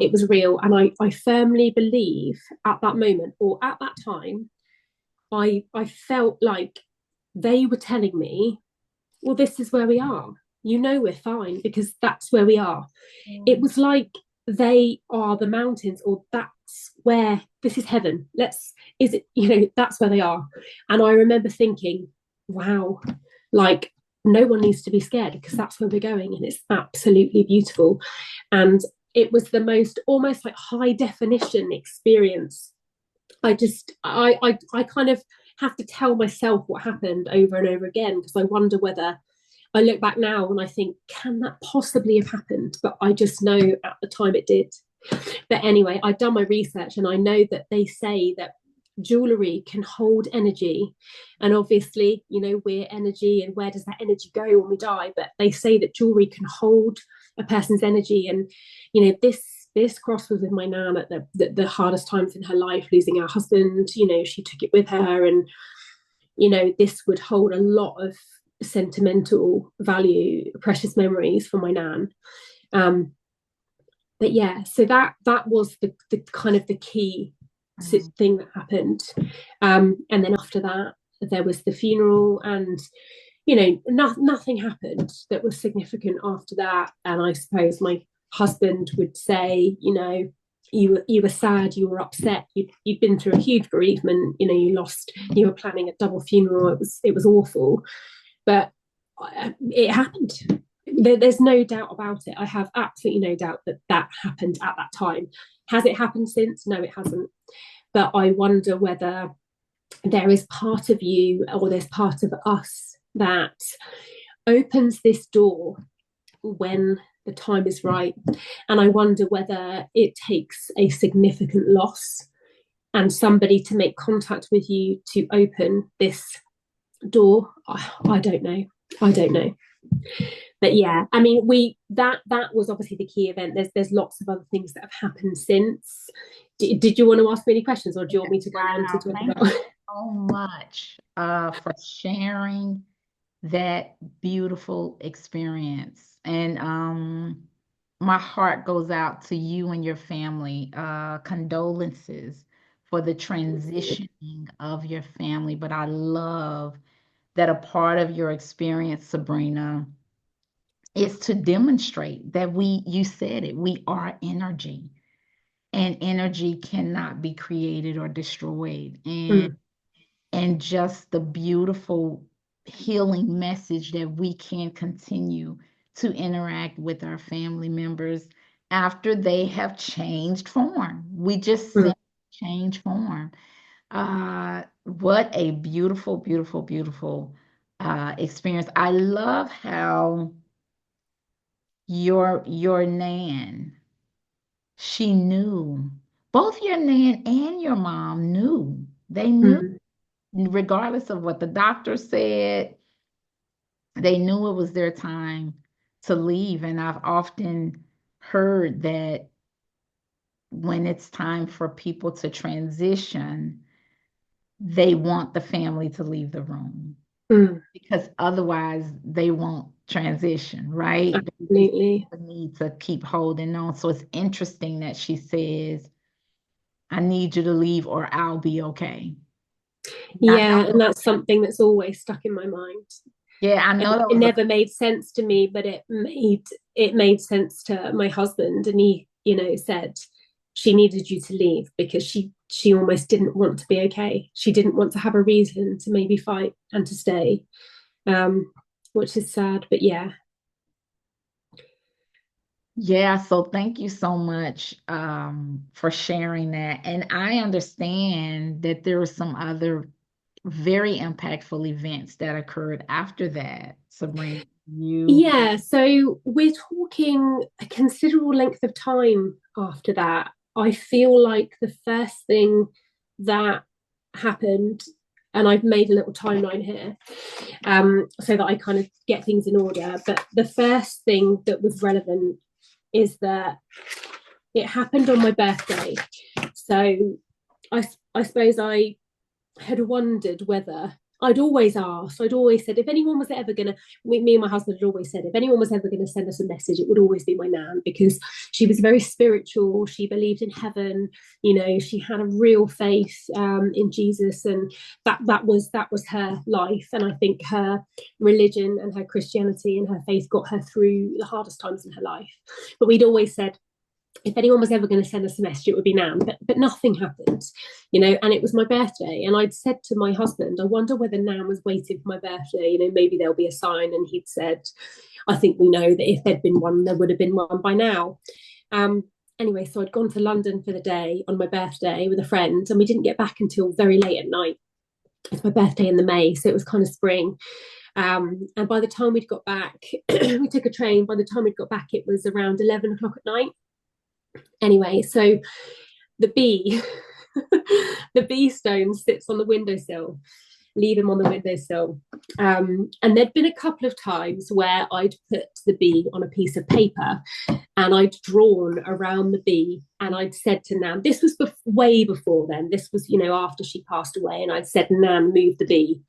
it was real. And I firmly believe at that moment or at that time, I felt like they were telling me, well, this is where we are. You know, we're fine because that's where we are. It was like they are the mountains, or that's where this is heaven. Is it, that's where they are. And I remember thinking, wow, like no one needs to be scared because that's where we're going. And it's absolutely beautiful. And it was the most almost like high definition experience. I kind of have to tell myself what happened over and over again because I wonder whether I look back now and I think, can that possibly have happened? But I just know at the time it did. But anyway, I've done my research and I know that they say that jewelry can hold energy. And obviously, we're energy, and where does that energy go when we die? But they say that jewelry can hold a person's energy. And, this cross was with my nan at the hardest times in her life, losing her husband. She took it with her, and this would hold a lot of sentimental value, precious memories for my nan. um but yeah, so that was the kind of the key thing that happened. And then after that there was the funeral, and nothing happened that was significant after that. And I suppose my husband would say, you were sad, you were upset, you'd been through a huge bereavement, you were planning a double funeral, it was awful. But it happened. There's no doubt about it. I have absolutely no doubt that happened at that time. Has it happened since? No, it hasn't. But I wonder whether there is part of you, or there's part of us, that opens this door when the time is right. And I wonder whether it takes a significant loss and somebody to make contact with you to open this door. I don't know. I don't know. But yeah, I mean, that was obviously the key event. There's lots of other things that have happened since. Did you want to ask me any questions, or do you want me to go on to Wow, talk thank about? you so much for sharing that beautiful experience. And my heart goes out to you and your family. Condolences for the transitioning of your family. But I love that a part of your experience, Sabrina, is to demonstrate that you said it, we are energy, and energy cannot be created or destroyed. Mm, And just the beautiful healing message that we can continue to interact with our family members after they have changed form. We just mm, simply change form. What a beautiful, beautiful, beautiful experience. I love how your nan, she knew. Both your nan and your mom knew. They knew, mm, regardless of what the doctor said, they knew it was their time to leave. And I've often heard that when it's time for people to transition, they want the family to leave the room mm. because otherwise they won't transition, right? They Absolutely. need to keep holding on. So it's interesting that she says, I need you to leave or I'll be okay. I Yeah, know. and that's something that's always stuck in my mind. Yeah, I And know that it was a never made sense to me, but it made sense to my husband, and he, said she needed you to leave because she almost didn't want to be okay. She didn't want to have a reason to maybe fight and to stay, um, which is sad. But yeah, Yeah, so thank you so much for sharing that. And I understand that there were some other very impactful events that occurred after that. Sabrina, you, Yeah, so we're talking a considerable length of time after that. I feel like the first thing that happened, and I've made a little timeline here, so that I kind of get things in order. But the first thing that was relevant is that it happened on my birthday. So I suppose I had wondered whether I'd always said, if anyone was ever going to, me and my husband had always said, if anyone was ever going to send us a message, it would always be my nan, because she was very spiritual. She believed in heaven. She had a real faith in Jesus, and that was her life. And I think her religion and her Christianity and her faith got her through the hardest times in her life. But we'd always said, if anyone was ever going to send us a message, it would be Nan. But nothing happened, and it was my birthday. And I'd said to my husband, I wonder whether Nan was waiting for my birthday, maybe there'll be a sign. And he'd said, I think we know that if there'd been one, there would have been one by now. Anyway, so I'd gone to London for the day on my birthday with a friend, and we didn't get back until very late at night. It's my birthday in the May, so it was kind of spring. And by the time we'd got back, we took a train. By the time we'd got back, it was around 11 o'clock at night. Anyway, so the bee, the bee stone sits on the windowsill, leave him on the windowsill. And there'd been a couple of times where I'd put the bee on a piece of paper and I'd drawn around the bee, and I'd said to Nan, this was way before then, this was, after she passed away, and I'd said, Nan, move the bee.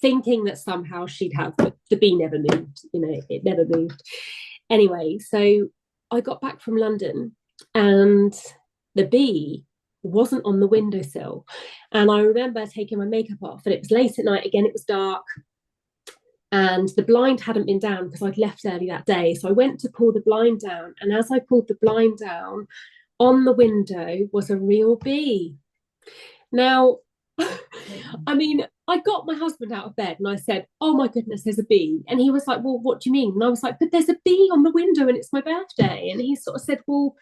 Thinking that somehow she'd have, but the bee never moved, it never moved. Anyway, so I got back from London and the bee wasn't on the windowsill. And I remember taking my makeup off, and it was late at night. Again, it was dark, and the blind hadn't been down because I'd left early that day. So I went to pull the blind down. And as I pulled the blind down, on the window was a real bee. Now, I mean, I got my husband out of bed and I said, oh my goodness, there's a bee. And he was like, well, what do you mean? And I was like, but there's a bee on the window and it's my birthday. And he sort of said, well,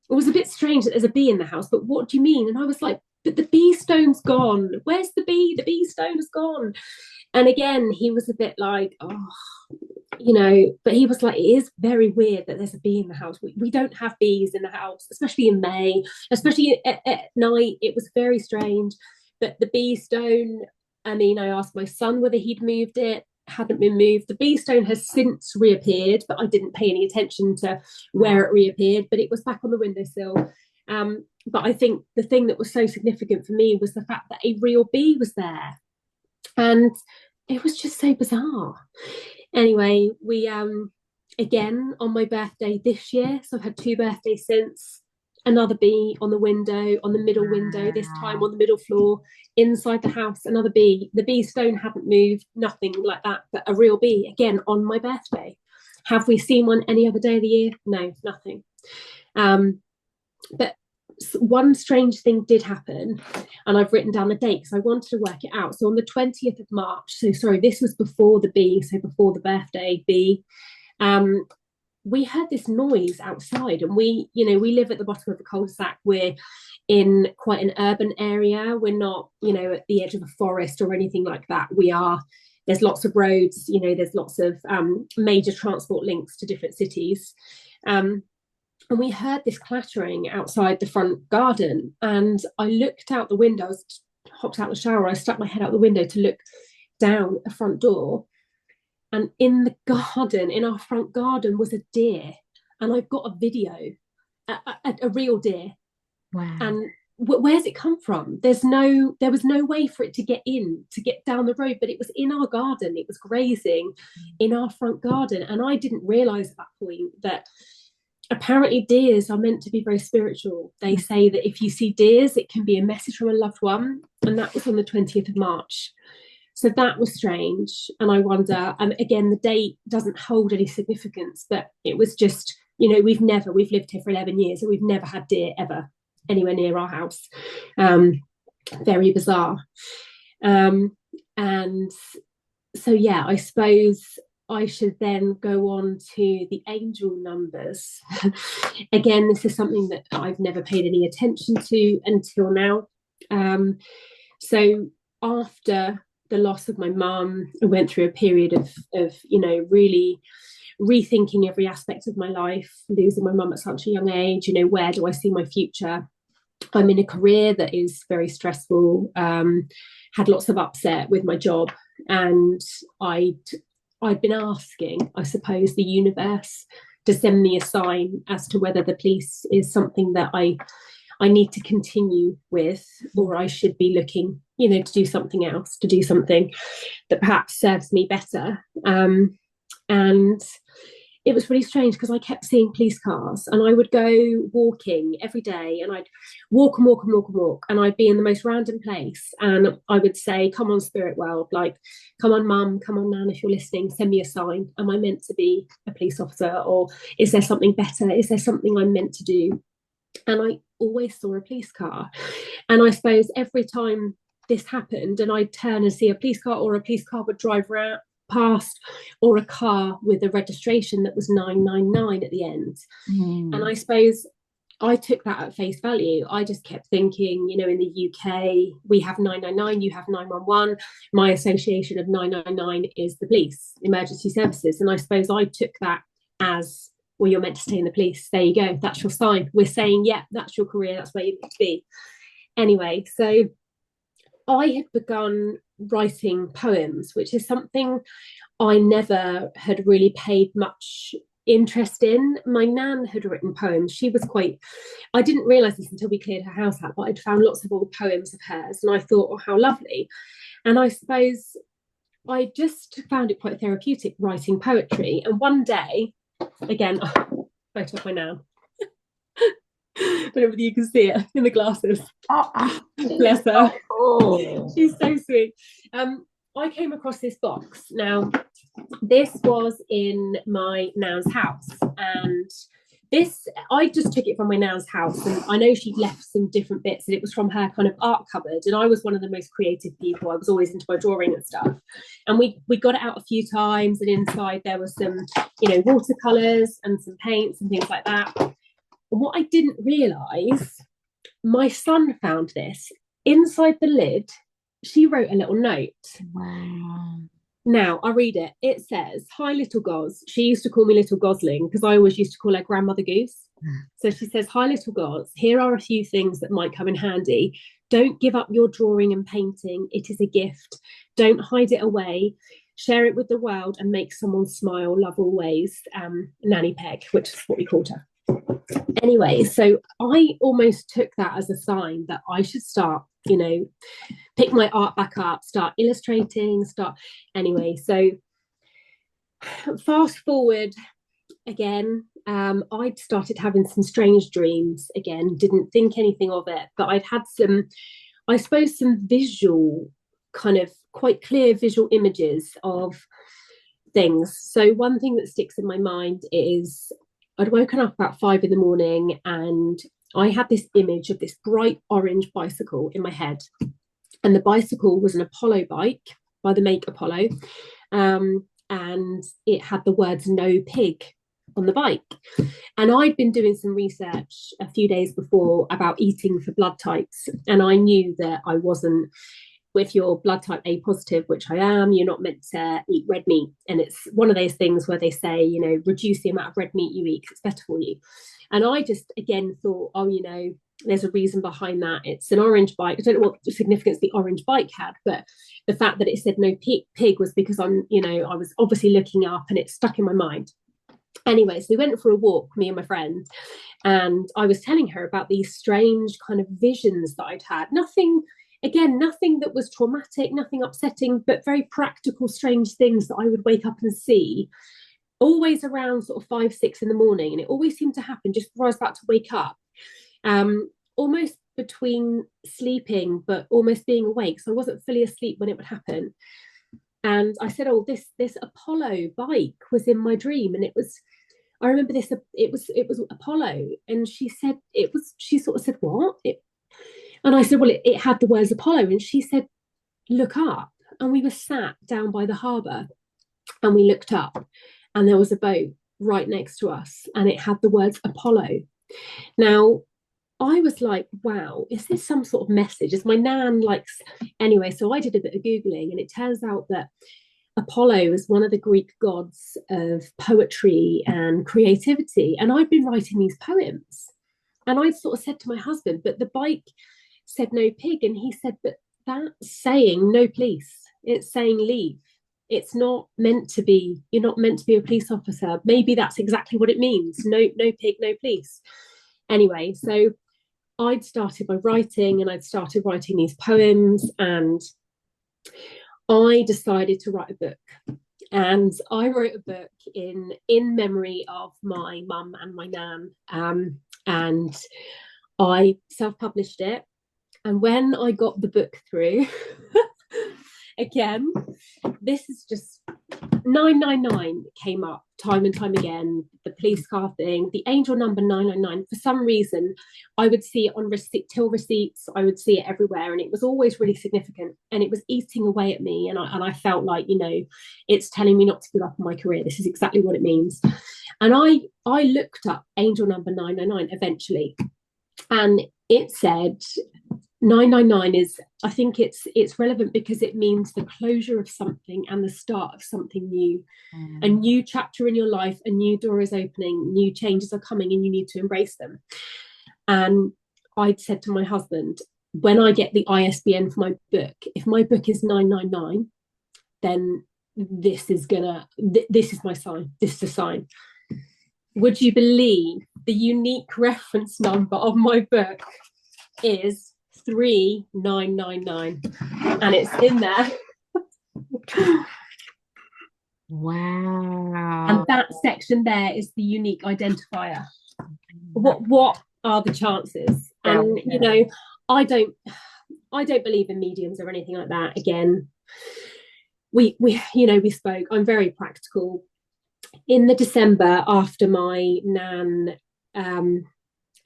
it was a bit strange that there's a bee in the house, but what do you mean? And I was like, but the bee stone's gone. Where's the bee? The bee stone is gone. And again, he was a bit like, oh, but he was like, it is very weird that there's a bee in the house. We don't have bees in the house, especially in May, especially at night. It was very strange. But the bee stone, I mean, I asked my son whether he'd moved it, hadn't been moved. The bee stone has since reappeared, but I didn't pay any attention to where it reappeared, but it was back on the windowsill. But I think the thing that was so significant for me was the fact that a real bee was there. And it was just so bizarre. Anyway, we again on my birthday this year, so I've had two birthdays since, another bee on the window, on the middle window, this time wow. on the middle floor, inside the house, another bee. The bee stone hadn't moved, nothing like that, but a real bee again on my birthday. Have we seen one any other day of the year? No, nothing. But one strange thing did happen, and I've written down the date because I wanted to work it out. So on the 20th of March, so sorry, this was before the bee, so before the birthday bee, we heard this noise outside, and we live at the bottom of a cul-de-sac. We're in quite an urban area. We're not, at the edge of a forest or anything like that. There's lots of roads, there's lots of major transport links to different cities. And we heard this clattering outside the front garden. And I looked out the window, I hopped out the shower, I stuck my head out the window to look down at the front door. And in the garden, in our front garden, was a deer. And I've got a video, a real deer. Wow. And where's it come from? There was no way for it to get down the road, but it was in our garden. It was grazing in our front garden. And I didn't realize at that point that apparently deers are meant to be very spiritual. They say that if you see deers, it can be a message from a loved one. And that was on the 20th of March. So that was strange. And I wonder, again, the date doesn't hold any significance, but it was just, we've lived here for 11 years and we've never had deer ever anywhere near our house. Very bizarre. And so, yeah, I suppose I should then go on to the angel numbers. Again, this is something that I've never paid any attention to until now. So after the loss of my mum, I went through a period of really rethinking every aspect of my life, losing my mum at such a young age. Where do I see my future? I'm in a career that is very stressful, had lots of upset with my job, and I'd been asking, I suppose, the universe to send me a sign as to whether the police is something that I need to continue with, or I should be looking, to do something else, to do something that perhaps serves me better. And it was really strange because I kept seeing police cars, and I would go walking every day, and I'd walk and walk and walk and walk, and I'd be in the most random place, and I would say, come on, spirit world, like, come on, mum, come on, nan, if you're listening, send me a sign. Am I meant to be a police officer, or is there something better? Is there something I'm meant to do? And I always saw a police car. And I suppose every time this happened and I'd turn and see a police car, or a police car would drive around past, or a car with a registration that was 999 at the end. And I suppose I took that at face value. I just kept thinking, in the UK, we have 999, you have 911. My association of 999 is the police, emergency services. And I suppose I took that as, well, you're meant to stay in the police. There you go. That's your sign. We're saying, yeah, that's your career. That's where you need to be. Anyway, so I had begun writing poems, which is something I never had really paid much interest in. My nan had written poems. She was quite, I didn't realize this until we cleared her house out, but I'd found lots of old poems of hers, and I thought, oh, how lovely. And I suppose I just found it quite therapeutic writing poetry. And one day, again, photo of my nan. I don't know whether you can see it in the glasses. Bless her. Oh. She's so sweet. I came across this box. Now, this was in my nan's house, and this, I just took it from my nan's house, and I know she'd left some different bits, and it was from her kind of art cupboard. And I was one of the most creative people. I was always into my drawing and stuff. And we got it out a few times, and inside there was some, watercolors and some paints and things like that. And what I didn't realize, my son found this. Inside the lid, she wrote a little note. Wow. Now, I'll read it. It says, "Hi, little Goz." She used to call me little Gosling because I always used to call her Grandmother Goose. So she says, "Hi, little Goz. Here are a few things that might come in handy. Don't give up your drawing and painting. It is a gift. Don't hide it away. Share it with the world and make someone smile. Love always. Nanny Peg," which is what we called her. Anyway, so I almost took that as a sign that I should start, pick my art back up, start illustrating, anyway. So fast forward again, I'd started having some strange dreams again, didn't think anything of it, but I'd had some, I suppose, some visual, kind of quite clear visual images of things. So one thing that sticks in my mind is I'd woken up about 5 a.m, and I had this image of this bright orange bicycle in my head. And the bicycle was an Apollo bike by the make Apollo. And it had the words "no pig" on the bike. And I'd been doing some research a few days before about eating for blood types. And I knew that I wasn't, if you're blood type A positive, which I am, you're not meant to eat red meat. And it's one of those things where they say, reduce the amount of red meat you eat because it's better for you. And I just, again, thought, there's a reason behind that. It's an orange bike. I don't know what significance the orange bike had, but the fact that it said "no pig" was because I was obviously looking up, and it stuck in my mind. Anyway, so we went for a walk, me and my friend, and I was telling her about these strange kind of visions that I'd had. Nothing that was traumatic, nothing upsetting, but very practical, strange things that I would wake up and see, always around sort of 5, 6 in the morning. And it always seemed to happen just before I was about to wake up, almost between sleeping, but almost being awake. So I wasn't fully asleep when it would happen. And I said, "Oh, this Apollo bike was in my dream." And I remember this, it was Apollo. And she said, she sort of said, "What?" And I said, "Well, it had the words Apollo." And she said, "Look up." And we were sat down by the harbour. And we looked up, and there was a boat right next to us, and it had the words Apollo. Now, I was like, wow, is this some sort of message? Is my nan like, anyway, so I did a bit of Googling, and it turns out that Apollo is one of the Greek gods of poetry and creativity. And I'd been writing these poems. And I sort of said to my husband, but the bike said no pig. And he said, but that's saying no police. It's saying leave. It's not meant to be, you're not meant to be a police officer. Maybe that's exactly what it means. No, no pig, no police. Anyway, so I'd started by writing, and I'd started writing these poems, and I decided to write a book. And I wrote a book in memory of my mum and my nan. And I self-published it. And when I got the book through, again, this is just 999 came up time and time again. The police car thing, the angel number 999. For some reason, I would see it on till receipts. I would see it everywhere, and it was always really significant. And it was eating away at me. And I felt like, it's telling me not to give up on my career. This is exactly what it means. And I looked up angel number 999 eventually, and it said 999 is, I think it's relevant because it means the closure of something and the start of something new. A new chapter in your life, a new door is opening, new changes are coming, and you need to embrace them. And I'd said to my husband, when I get the ISBN for my book, if my book is 999, then this is my sign. This is a sign. Would you believe the unique reference number of my book is 3999, and it's in there. Wow. And that section there is the unique identifier. What are the chances? And I don't believe in mediums or anything like that. Again, we spoke. I'm very practical. In the December after my nan and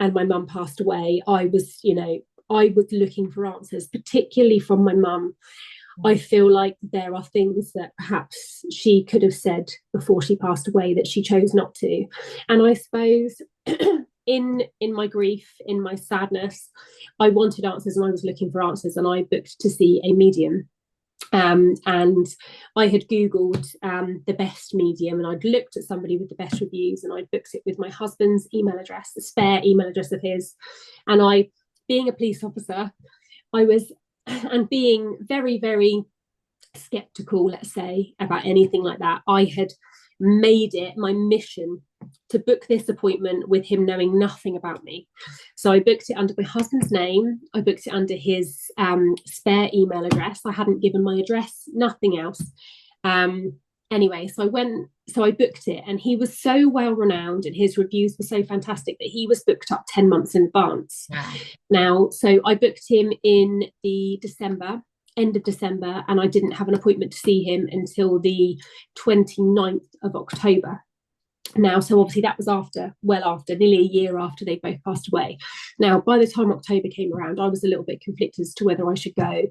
my mum passed away, I was looking for answers, particularly from my mum. I feel like there are things that perhaps she could have said before she passed away that she chose not to. And I suppose in my grief, in my sadness, I wanted answers, and I was looking for answers, and I booked to see a medium. And I had Googled the best medium, and I'd looked at somebody with the best reviews, and I'd booked it with my husband's email address, the spare email address of his. And I, being a police officer, I was, and being very, very skeptical, let's say, about anything like that, I had made it my mission to book this appointment with him knowing nothing about me. So I booked it under my husband's name. I booked it under his spare email address. I hadn't given my address, nothing else. Anyway, so I booked it, and he was so well renowned, and his reviews were so fantastic that he was booked up 10 months in advance. Wow. Now, so I booked him in the end of December, and I didn't have an appointment to see him until the 29th of October. Now, so obviously that was nearly a year after they both passed away. Now, by the time October came around, I was a little bit conflicted as to whether I should go,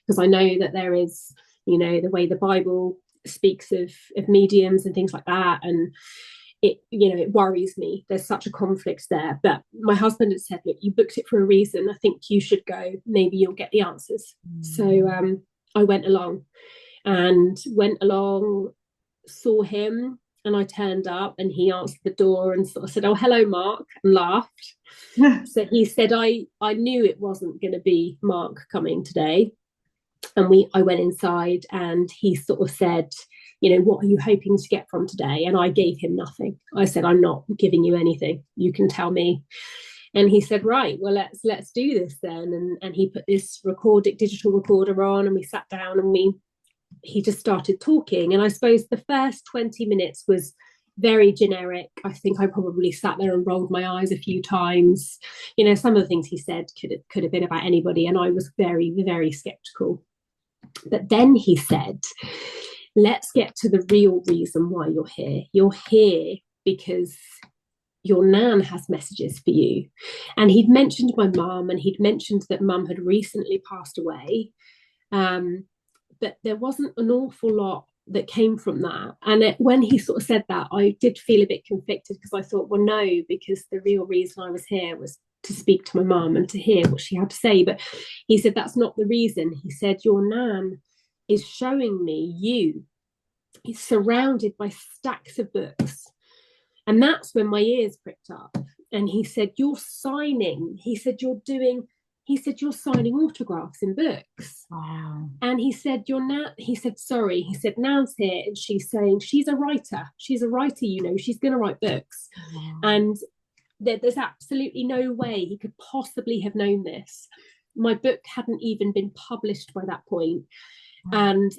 because I know that there is, the way the Bible speaks of mediums and things like that, and it worries me. There's such a conflict there. But my husband had said, look, you booked it for a reason. I think you should go. Maybe you'll get the answers. So I went along, saw him, and I turned up, and he answered the door and sort of said, oh, hello, Mark, and laughed. So he said, I knew it wasn't going to be Mark coming today. And I went inside, and he sort of said, what are you hoping to get from today? And I gave him nothing. I said, I'm not giving you anything. You can tell me. And he said, right, well, let's do this then. And he put this digital recorder on, and we sat down, and he just started talking. And I suppose the first 20 minutes was very generic. I think I probably sat there and rolled my eyes a few times. Some of the things he said could have been about anybody, and I was very, very skeptical. But then he said, let's get to the real reason why you're here. You're here because your nan has messages for you. And he'd mentioned my mum, and he'd mentioned that mum had recently passed away. But there wasn't an awful lot that came from that. And when he sort of said that, I did feel a bit conflicted, because I thought, well, no, because the real reason I was here was to speak to my mum and to hear what she had to say. But he said, that's not the reason. He said, your nan is showing me you. He's surrounded by stacks of books. And that's when my ears pricked up. And he said, you're signing. He said, you're signing autographs in books. Wow. And he said, you're now, he said, sorry. He said, Nan's here and she's saying, she's a writer. She's a writer, you know, she's going to write books. Wow. And there's absolutely no way he could possibly have known this. My book hadn't even been published by that point. And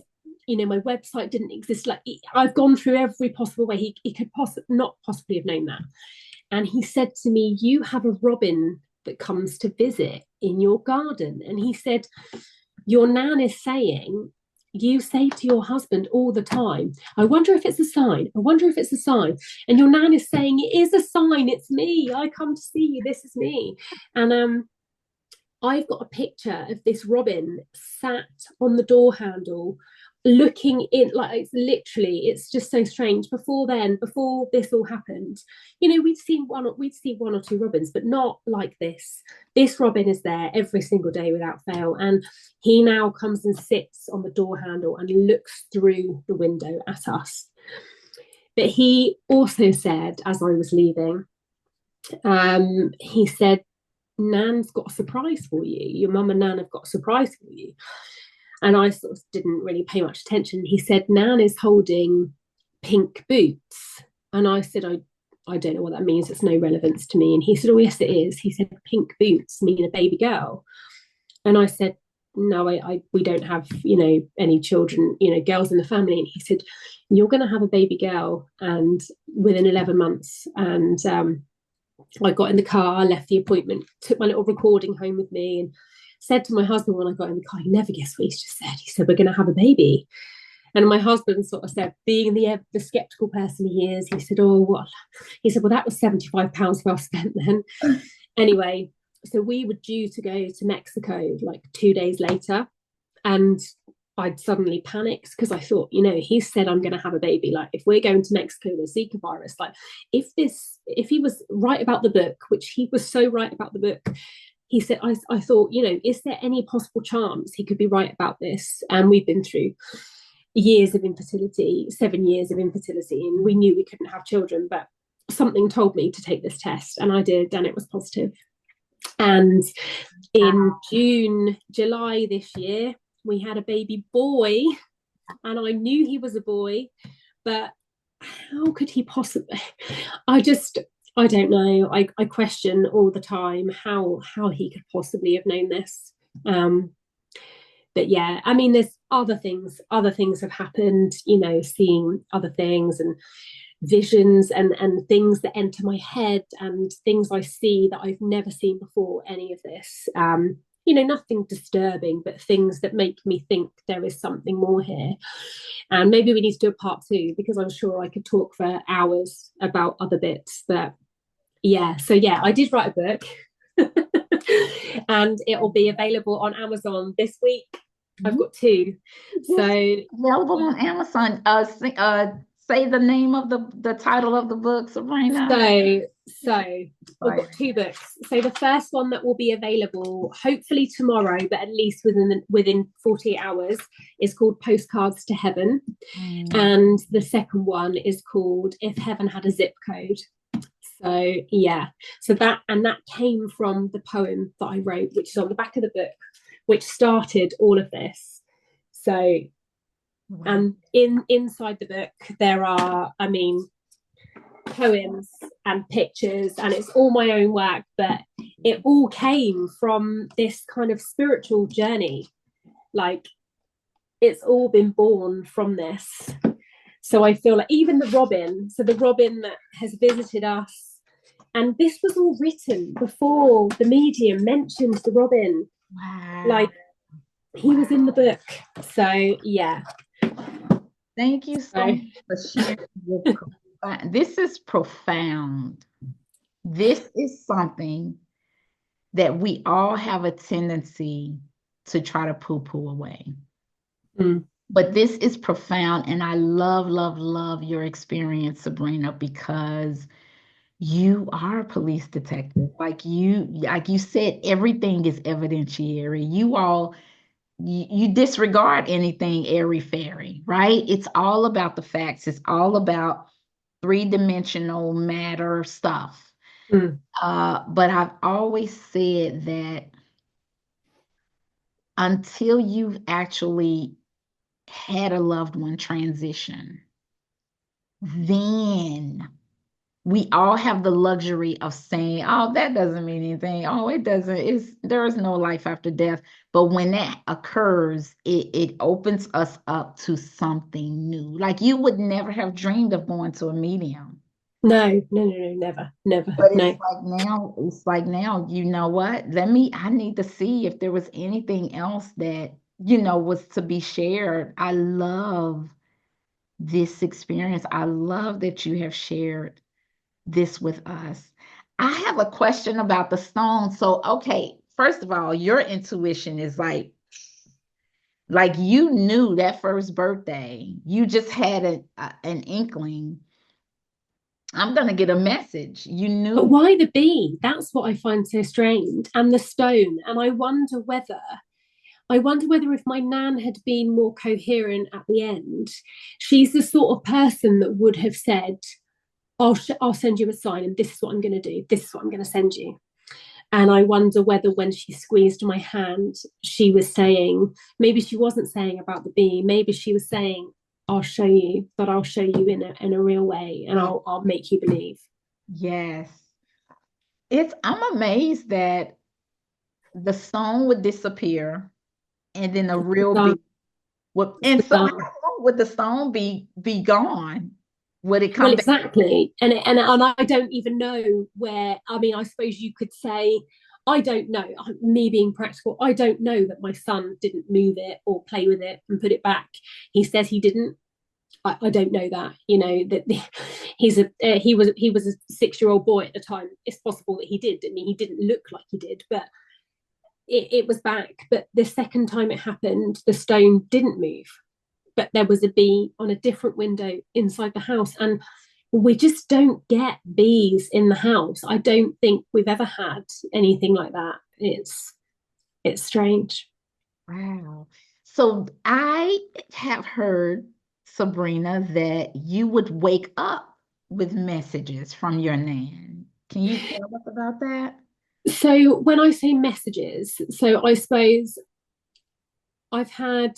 you know, my website didn't exist. Like, I've gone through every possible way. He could not possibly have known that. And he said to me, you have a robin that comes to visit in your garden. And he said, your nan is saying, you say to your husband all the time, I wonder if it's a sign. I wonder if it's a sign. And your nan is saying, it is a sign. It's me. I come to see you. This is me. And I've got a picture of this robin sat on the door handle, looking in, like, it's just so strange. Before this all happened, you know, we'd see one or two robins, but not like this robin is there every single day without fail. And he now comes and sits on the door handle and looks through the window at us. But he also said, as I was leaving, he said, Nan's got a surprise for you. Your mum and Nan have got a surprise for you. And I sort of didn't really pay much attention. He said, Nan is holding pink boots. And I said, I don't know what that means. It's no relevance to me. And he said, oh, yes, it is. He said, pink boots mean a baby girl. And I said, no, we don't have, you know, any children, you know, girls in the family. And he said, you're going to have a baby girl, and within 11 months. And I got in the car, left the appointment, took my little recording home with me, and said to my husband when I got in the car, you never guess what he's just said. He said, we're going to have a baby. And my husband sort of said, being the skeptical person he is, he said, oh, what? He said, well, that was £75 well spent then. Anyway, so we were due to go to Mexico like 2 days later. And I'd suddenly panicked, because I thought, you know, he said I'm going to have a baby. Like, if we're going to Mexico, the Zika virus, like, if he was right about the book, which he was so right about the book, he said, I thought, you know, is there any possible chance he could be right about this? And we've been through years of infertility, 7 years of infertility, and we knew we couldn't have children, but something told me to take this test, and I did, and it was positive. And in July this year, we had a baby boy, and I knew he was a boy, but how could he possibly? I don't know. I question all the time how he could possibly have known this. But yeah, I mean, there's other things have happened, you know, seeing other things and visions and things that enter my head and things I see that I've never seen before, any of this. You know, nothing disturbing, but things that make me think there is something more here. And maybe we need to do a part 2, because I'm sure I could talk for hours about other bits. But yeah, so yeah, I did write a book. And it will be available on Amazon this week. I've got 2. So available on Amazon. Say the name of the title of the book, Sabrina. So I've got 2 books. So the first one that will be available hopefully tomorrow, but at least within 48 hours, is called Postcards to Heaven. And the second one is called If Heaven Had a Zip Code. So yeah, so that came from the poem that I wrote, which is on the back of the book, which started all of this. So, and inside the book there are, I mean, poems and pictures, and it's all my own work, but it all came from this kind of spiritual journey. Like, it's all been born from this. So I feel like even the robin that has visited us, and this was all written before the medium mentioned the robin. Wow. Like, he was in the book. So yeah. Thank you so much for sharing. This is profound. This is something that we all have a tendency to try to poo-poo away. But this is profound, and I love, love, love your experience, Sabrina, because you are a police detective. Like you said, everything is evidentiary. You disregard anything airy fairy, right? It's all about the facts. It's all about three-dimensional matter stuff. Mm. But I've always said that until you've actually had a loved one transition, then we all have the luxury of saying, oh, that doesn't mean anything. Oh, it doesn't. There is no life after death. But when that occurs, it opens us up to something new. Like you would never have dreamed of going to a medium. No, no, no, no, never, never, But no. it's like now, you know what? I need to see if there was anything else that, was to be shared. I love this experience. I love that you have shared this with us. I have a question about the stone. So, okay, first of all, your intuition is like you knew that first birthday. You just had an inkling. I'm gonna get a message. You But knew. why the bee? That's what I find so strange. And the stone. And I wonder whether if my nan had been more coherent at the end, she's the sort of person that would have said, I'll send you a sign, and this is what I'm going to do. This is what I'm going to send you. And I wonder whether when she squeezed my hand, she was saying, maybe she wasn't saying about the bee, maybe she was saying, I'll show you, but I'll show you in a real way, and I'll make you believe. Yes. I'm amazed that the stone would disappear and then the real Bizarre. beat would, It's and so how bizarre. long would the stone be gone? Would it Well, come back? exactly, and I don't even know where. I mean, I suppose you could say, I don't know. Me being practical, I don't know that my son didn't move it or play with it and put it back. He says he didn't. I don't know that. That he was a 6-year-old boy at the time. It's possible that he did. I mean, he didn't look like he did, but it was back. But the second time it happened, the stone didn't move, but there was a bee on a different window inside the house. And we just don't get bees in the house. I don't think we've ever had anything like that. It's strange. Wow. So I have heard, Sabrina, that you would wake up with messages from your nan. Can you tell us about that? So when I say messages, so I suppose I've had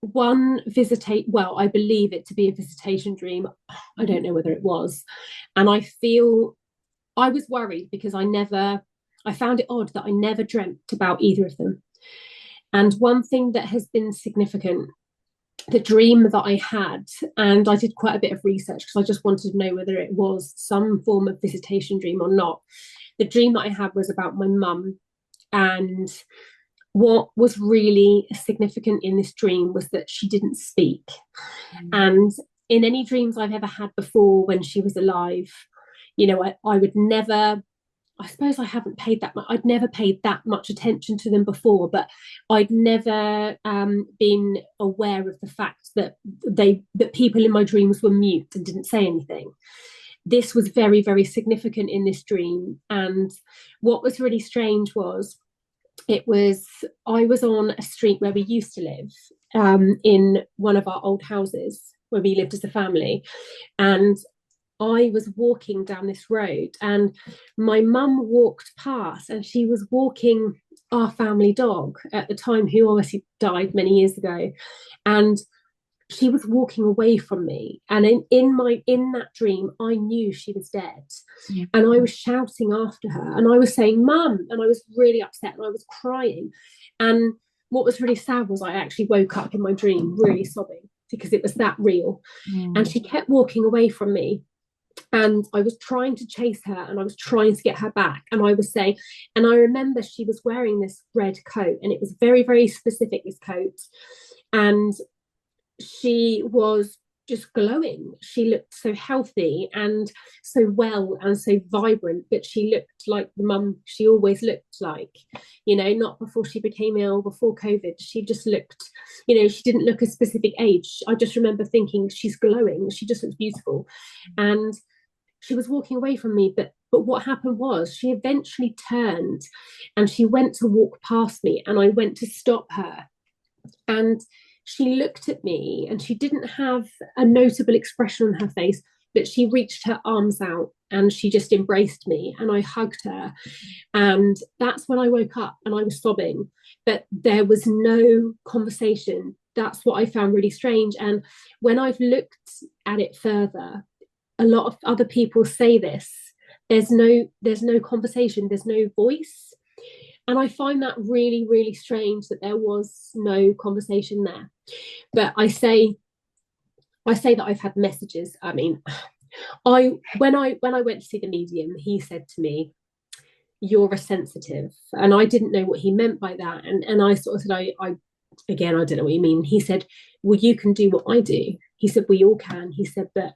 one visitate well, I believe it to be a visitation dream. I Mhm. don't know whether it was. And I feel I was worried because I found it odd that I never dreamt about either of them. And one thing that has been significant, the dream that I had, and I did quite a bit of research because I just wanted to know whether it was some form of visitation dream or not. The dream that I had was about my mum. And what was really significant in this dream was that she didn't speak. Mm. And in any dreams I've ever had before when she was alive, I would never, I suppose I haven't paid that much. I'd never paid that much attention to them before, but I'd never been aware of the fact that people in my dreams were mute and didn't say anything. This was very, very significant in this dream. And what was really strange was it was I was on a street where we used to live, in one of our old houses where we lived as a family, and I was walking down this road, and my mum walked past, and she was walking our family dog at the time, who obviously died many years ago, and she was walking away from me. And in that dream, I knew she was dead, and I was shouting after her, and I was saying, "Mum," and I was really upset, and I was crying. And what was really sad was I actually woke up in my dream really sobbing because it was that real. And Mm. she kept walking away from me, and I was trying to chase her, and I was trying to get her back, and I was saying, and I remember she was wearing this red coat, and it was very, very specific, this coat. And she was just glowing. She looked so healthy and so well and so vibrant, but she looked like the mum she always looked like, not before she became ill, before COVID. She just looked, she didn't look a specific age. I just remember thinking, she's glowing, she just looks beautiful. And she was walking away from me, but what happened was she eventually turned and she went to walk past me, and I went to stop her. And she looked at me and she didn't have a notable expression on her face, but she reached her arms out and she just embraced me and I hugged her. And that's when I woke up and I was sobbing, but there was no conversation. That's what I found really strange. And when I've looked at it further, a lot of other people say this. There's no conversation, there's no voice. And I find that really, really strange that there was no conversation there. But I say that I've had messages. I mean, when I went to see the medium, he said to me, "You're a sensitive," and I didn't know what he meant by that. And I sort of said, I again, I don't know what you mean. He said, "Well, you can do what I do." He said, "We all can." He said, "But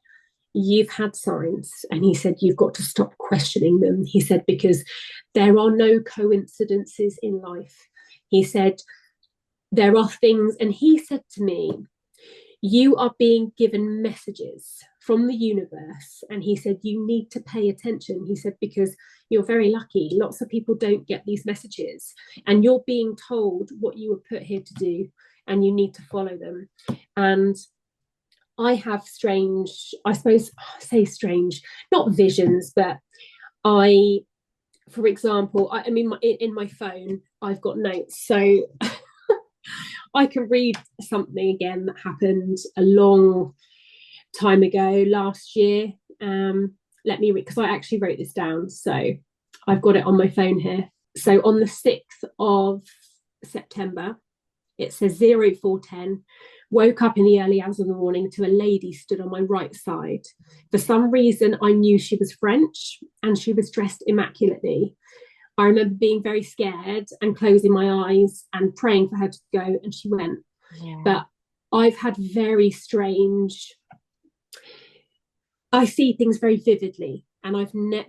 you've had signs," and he said, "You've got to stop questioning them." He said, "Because there are no coincidences in life." He said, "There are things," and he said to me, "You are being given messages from the universe." And he said, "You need to pay attention." He said, "Because you're very lucky. Lots of people don't get these messages. And you're being told what you were put here to do, and you need to follow them." And I have strange, I suppose, I say strange, not visions, but I, for example, I mean, in my phone, I've got notes. So I can read something again that happened a long time ago last year. Let me read, because I actually wrote this down. So I've got it on my phone here. So on the 6th of September, it says 0410. Woke up in the early hours of the morning to a lady stood on my right side. For some reason, I knew she was French and she was dressed immaculately. I remember being very scared and closing my eyes and praying for her to go, and she went. Yeah. But I've had very strange, I see things very vividly, and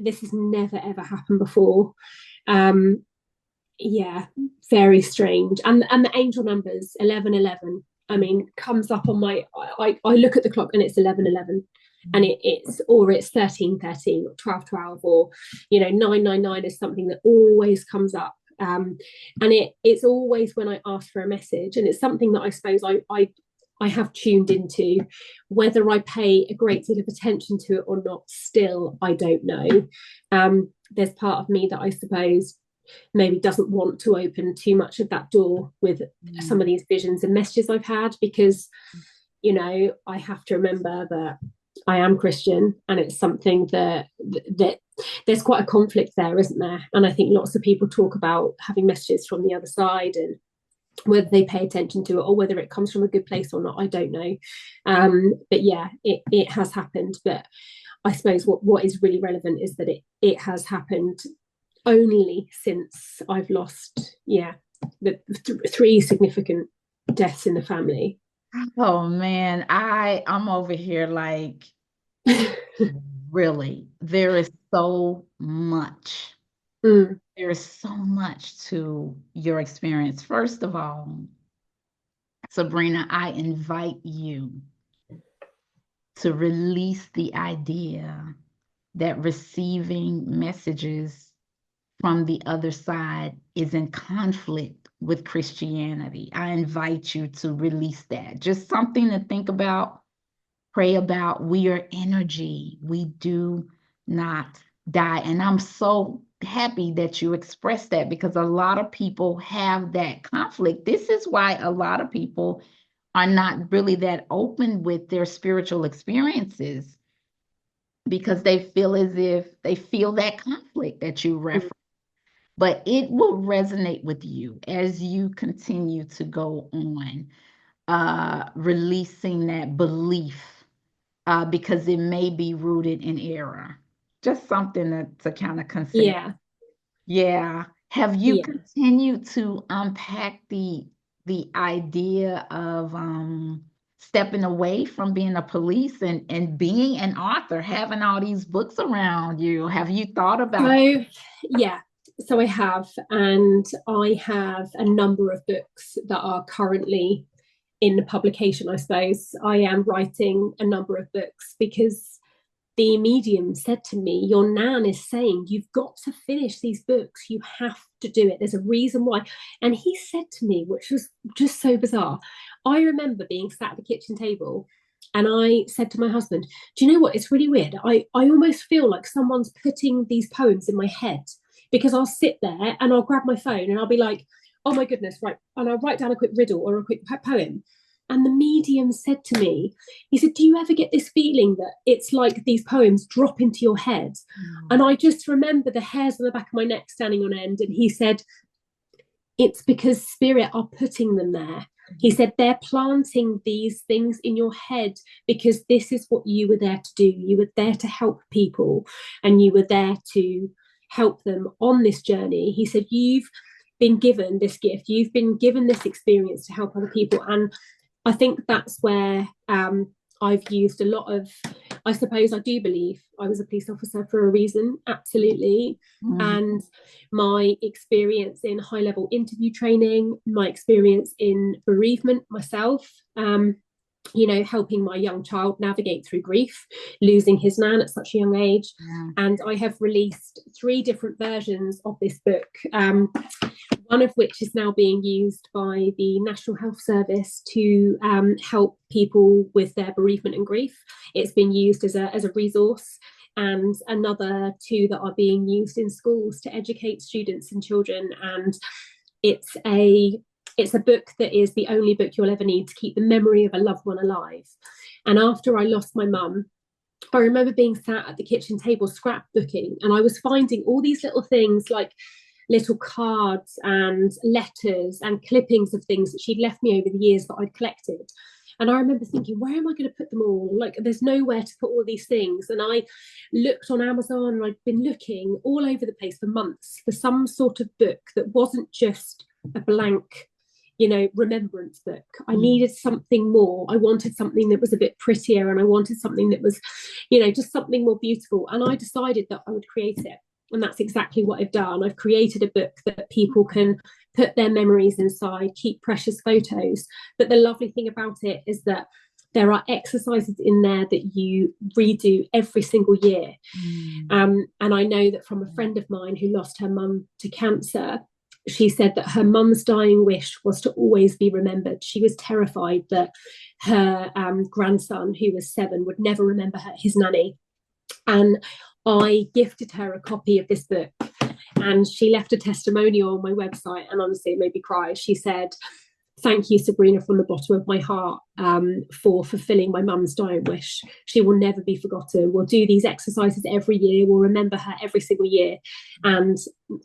this has never ever happened before. Um, yeah, very strange. And the angel numbers 1111. I mean, comes up on my. I look at the clock and it's 1111, and it's 1313 or 1212 or 999 is something that always comes up. And it's always when I ask for a message, and it's something that I suppose I have tuned into. Whether I pay a great deal of attention to it or not, still I don't know. There's part of me that I suppose maybe doesn't want to open too much of that door with some of these visions and messages I've had, because I have to remember that I am Christian, and it's something that there's quite a conflict there, isn't there? And I think lots of people talk about having messages from the other side, and whether they pay attention to it or whether it comes from a good place or not, I don't know. But yeah, it has happened. But I suppose what is really relevant is that it has happened only since I've lost, the three significant deaths in the family. Oh man, I'm over here like, really, there is so much. Mm, There is so much to your experience. First of all, Sabrina, I invite you to release the idea that receiving messages from the other side is in conflict with Christianity. I invite you to release that. Just something to think about, pray about. We are energy. We do not die. And I'm so happy that you expressed that, because a lot of people have that conflict. This is why a lot of people are not really that open with their spiritual experiences, because they feel as if they feel that conflict that you mm, referenced. But it will resonate with you as you continue to go on, releasing that belief, because it may be rooted in error. Just something to kind of consider. yeah, Yeah. Have you yeah. continued to unpack the idea of stepping away from being a police and being an author, having all these books around you? Have you thought about? So, yeah, so I have, and I have a number of books that are currently in publication, I suppose. I am writing a number of books because the medium said to me, your nan is saying you've got to finish these books, you have to do it, there's a reason why. And he said to me, which was just so bizarre, I remember being sat at the kitchen table and I said to my husband, do you know what, it's really weird, I almost feel like someone's putting these poems in my head, because I'll sit there and I'll grab my phone and I'll be like, oh my goodness, right, and I'll write down a quick riddle or a quick poem. And the medium said to me, he said, do you ever get this feeling that it's like these poems drop into your head? And I just remember the hairs on the back of my neck standing on end. And he said, it's because spirit are putting them there. He said, they're planting these things in your head because this is what you were there to do. You were there to help people and you were there to help them on this journey. He said, you've been given this gift, you've been given this experience to help other people. And I think that's where I've used a lot of, I suppose I do believe I was a police officer for a reason, absolutely. Mm, And my experience in high level interview training, my experience in bereavement myself, you know, helping my young child navigate through grief, losing his nan at such a young age. yeah. And I have released 3 different versions of this book. One of which is now being used by the National Health Service to help people with their bereavement and grief. It's been used as a resource, and another 2 that are being used in schools to educate students and children. And it's a book that is the only book you'll ever need to keep the memory of a loved one alive. And after I lost my mum, I remember being sat at the kitchen table scrapbooking, and I was finding all these little things like little cards and letters and clippings of things that she'd left me over the years that I'd collected. And I remember thinking, where am I going to put them all? Like, there's nowhere to put all these things. And I looked on Amazon and I'd been looking all over the place for months for some sort of book that wasn't just a blank, you know, remembrance book. I Mm. needed something more. I wanted something that was a bit prettier, and I wanted something that was, you know, just something more beautiful. And I decided that I would create it. And that's exactly what I've done. I've created a book that people can put their memories inside, keep precious photos. But the lovely thing about it is that there are exercises in there that you redo every single year. Mm. And I know that from a friend of mine who lost her mum to cancer, she said that her mum's dying wish was to always be remembered. She was terrified that her grandson, who was 7, would never remember his nanny. And I gifted her a copy of this book, and she left a testimonial on my website, and honestly it made me cry. She said, thank you, Sabrina, from the bottom of my heart, for fulfilling my mum's dying wish. She will never be forgotten. We'll do these exercises every year. We'll remember her every single year, and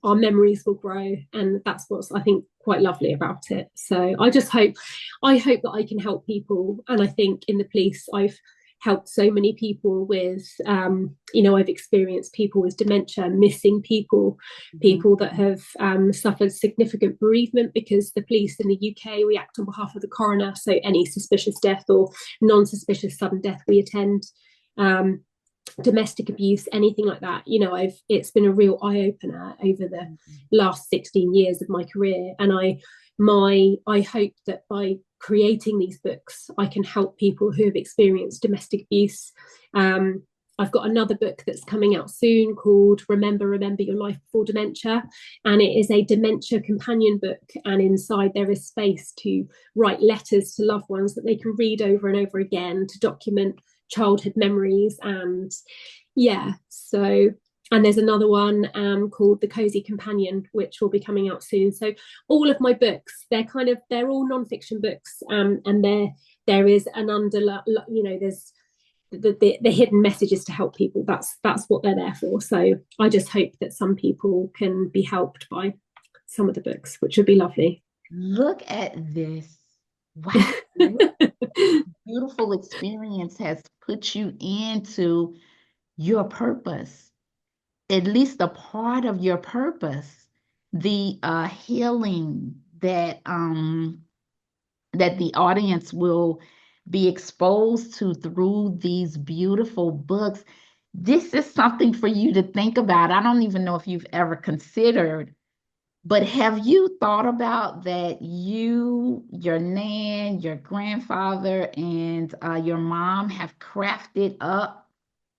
our memories will grow. And that's what's, I think, quite lovely about it. So I hope that I can help people. And I think in the police, I've helped so many people with, you know, I've experienced people with dementia, missing people, Mhm. people that have suffered significant bereavement, because the police in the UK, we act on behalf of the coroner. So any suspicious death or non-suspicious sudden death, we attend. Um, Domestic abuse, anything like that, you know, it's been a real eye-opener over the last 16 years of my career. And I hope that by creating these books I can help people who have experienced domestic abuse. I've got another book that's coming out soon called Remember Your Life Before Dementia, and it is a dementia companion book, and inside there is space to write letters to loved ones that they can read over and over again to document childhood memories. And yeah, so, and there's another one called The Cozy Companion, which will be coming out soon. So all of my books, they're all non-fiction books, and there is an you know, there's the hidden messages to help people. That's what they're there for. So I just hope that some people can be helped by some of the books, which would be lovely. Look at this. Wow. What beautiful experience has put you into your purpose, at least a part of your purpose, the healing that that the audience will be exposed to through these beautiful books. This is something for you to think about. I don't even know if you've ever considered, but have you thought about that you, your nan, your grandfather, and your mom have crafted up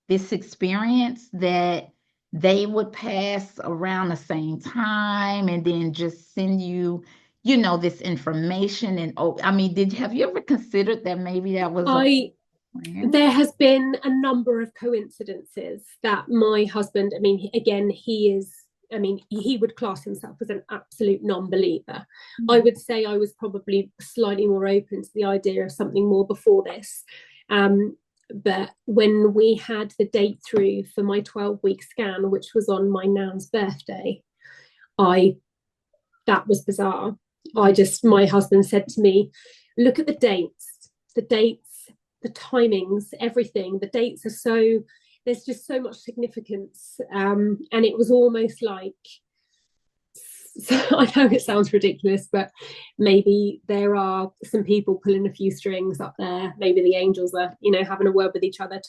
this experience that they would pass around the same time and then just send you, this information? And oh, I mean, have you ever considered that maybe that was a I plan? There has been a number of coincidences that my husband, I mean, again, he is, I mean, he would class himself as an absolute non-believer. I would say I was probably slightly more open to the idea of something more before this. But when we had the date through for my 12-week scan, which was on my nan's birthday, I that was bizarre. My husband said to me, look at the dates, the timings, everything. The dates are so, there's just so much significance. And it was almost like, so I know it sounds ridiculous, but maybe there are some people pulling a few strings up there. Maybe the angels are, having a word with each other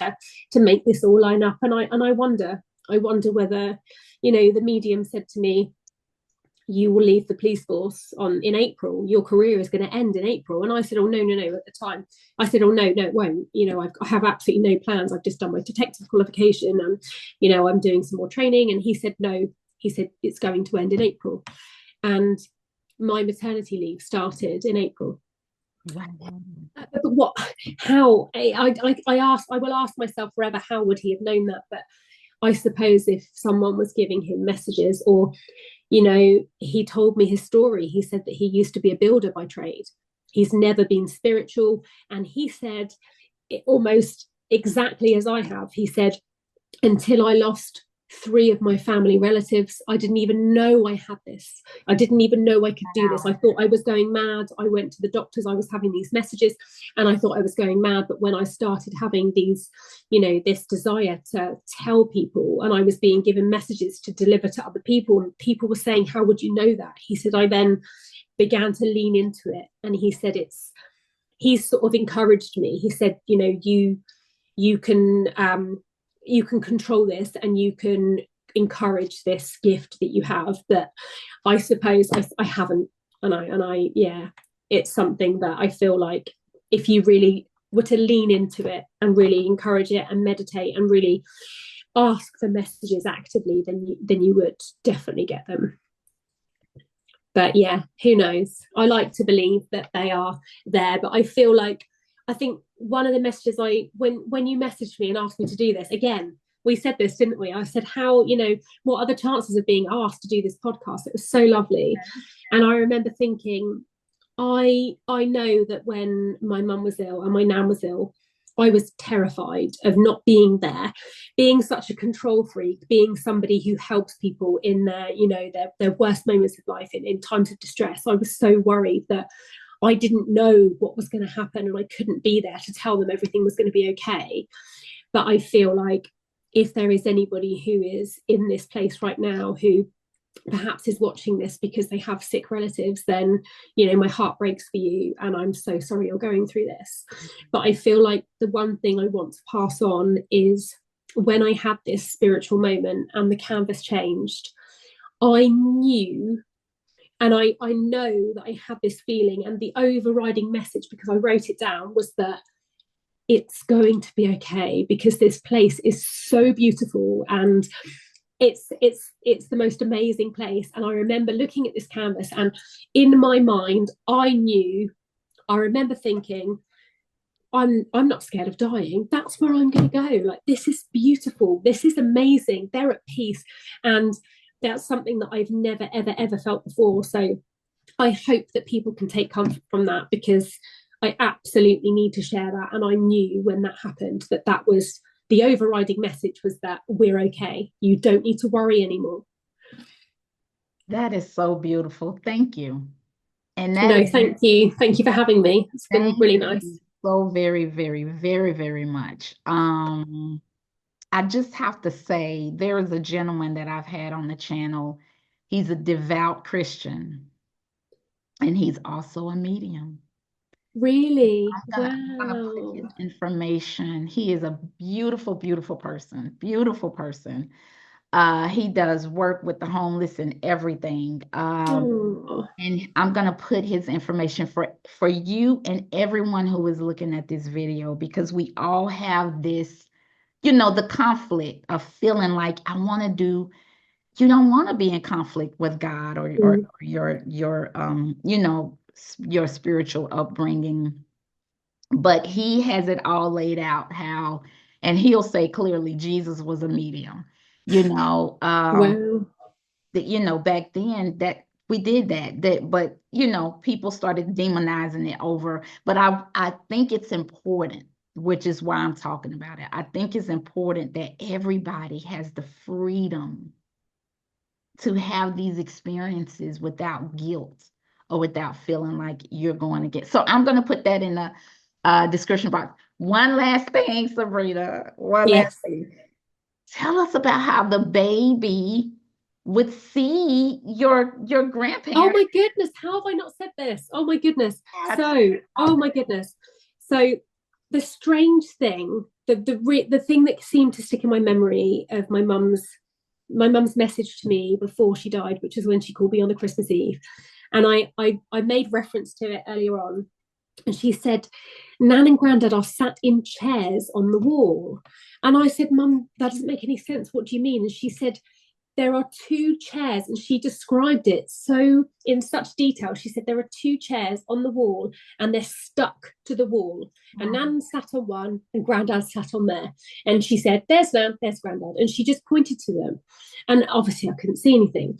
to make this all line up. And I wonder whether, the medium said to me, you will leave the police force in April. Your career is going to end in April. And I said, oh, no, no, no. At the time, I said, oh, no, no, it won't. I have absolutely no plans. I've just done my detective qualification and, I'm doing some more training. And he said, no, he said, it's going to end in April. And my maternity leave started in April. Wow. But I will ask myself forever, how would he have known that? But I suppose if someone was giving him messages, or he told me his story. He said that he used to be a builder by trade. He's never been spiritual. And he said, almost exactly as I have, he said, until I lost 3 of my family relatives, I didn't even know I had this. I didn't even know I could do this. I thought I was going mad. I went to the doctors. I was having these messages and I thought I was going mad. But when I started having these, this desire to tell people, and I was being given messages to deliver to other people, and people were saying, how would you know that? He said, I then began to lean into it. And he said, he's sort of encouraged me. He said, you can control this and you can encourage this gift that you have. But I suppose I haven't. Yeah, it's something that I feel like if you really were to lean into it and really encourage it and meditate and really ask for messages actively, then you would definitely get them. But yeah, who knows? I like to believe that they are there, but I think one of the messages when you messaged me and asked me to do this again, we said this, didn't we? I said, how, what are the chances of being asked to do this podcast? It was so lovely. And I remember thinking, I know that when my mum was ill and my nan was ill, I was terrified of not being there, being such a control freak, being somebody who helps people in their worst moments of life, in times of distress. I was so worried that I didn't know what was going to happen and I couldn't be there to tell them everything was going to be okay. But I feel like if there is anybody who is in this place right now who perhaps is watching this because they have sick relatives, then my heart breaks for you and I'm so sorry you're going through this. But I feel like the one thing I want to pass on is, when I had this spiritual moment and the canvas changed, I knew, and I know that I had this feeling, and the overriding message, because I wrote it down, was that it's going to be okay, because this place is so beautiful and it's the most amazing place. And I remember looking at this canvas and in my mind I remember thinking, I'm not scared of dying. That's where I'm going to go. Like, this is beautiful. This is amazing. They're at peace. And that's something that I've never, ever, ever felt before. So I hope that people can take comfort from that, because I absolutely need to share that. And I knew when that happened that was the overriding message, was that we're okay. You don't need to worry anymore. That is so beautiful. Thank you. And that No, is, thank you. Thank you for having me. It's been thank really you nice. so very, very, very, very much. I just have to say, there is a gentleman that I've had on the channel. He's a devout Christian, and he's also a medium. Really? I'm gonna put his Wow. information. He is a beautiful, beautiful person. Beautiful person. He does work with the homeless and everything. Oh, And I'm gonna put his information for you and everyone who is looking at this video because we all have this, the conflict of feeling like I want to do. You don't want to be in conflict with God or mm, your spiritual upbringing, but he has it all laid out how, and he'll say clearly Jesus was a medium. You know, wow. that back then that we did that, but people started demonizing it over. But I think it's important, which is why I'm talking about it. I think it's important that everybody has the freedom to have these experiences without guilt or without feeling like you're going to get. So I'm going to put that in the description box. One last thing, Sabrina. One last Yes. thing. Tell us about how the baby would see your Oh grandparents. my goodness, how have I not said this? Oh my goodness. Tell So, oh my goodness. So the strange thing, the thing that seemed to stick in my memory of my mum's message to me before she died, which is when she called me on the Christmas Eve. And I made reference to it earlier on. And she said, Nan and Grandad are sat in chairs on the wall. And I said, Mum, that doesn't make any sense. What do you mean? And she said, there are two chairs, and she described it so in such detail. She said there are two chairs on the wall and they're stuck to the wall, and Nan sat on one and Grandad sat on there, and she said there's Nan, there's Grandad, and she just pointed to them, and obviously I couldn't see anything.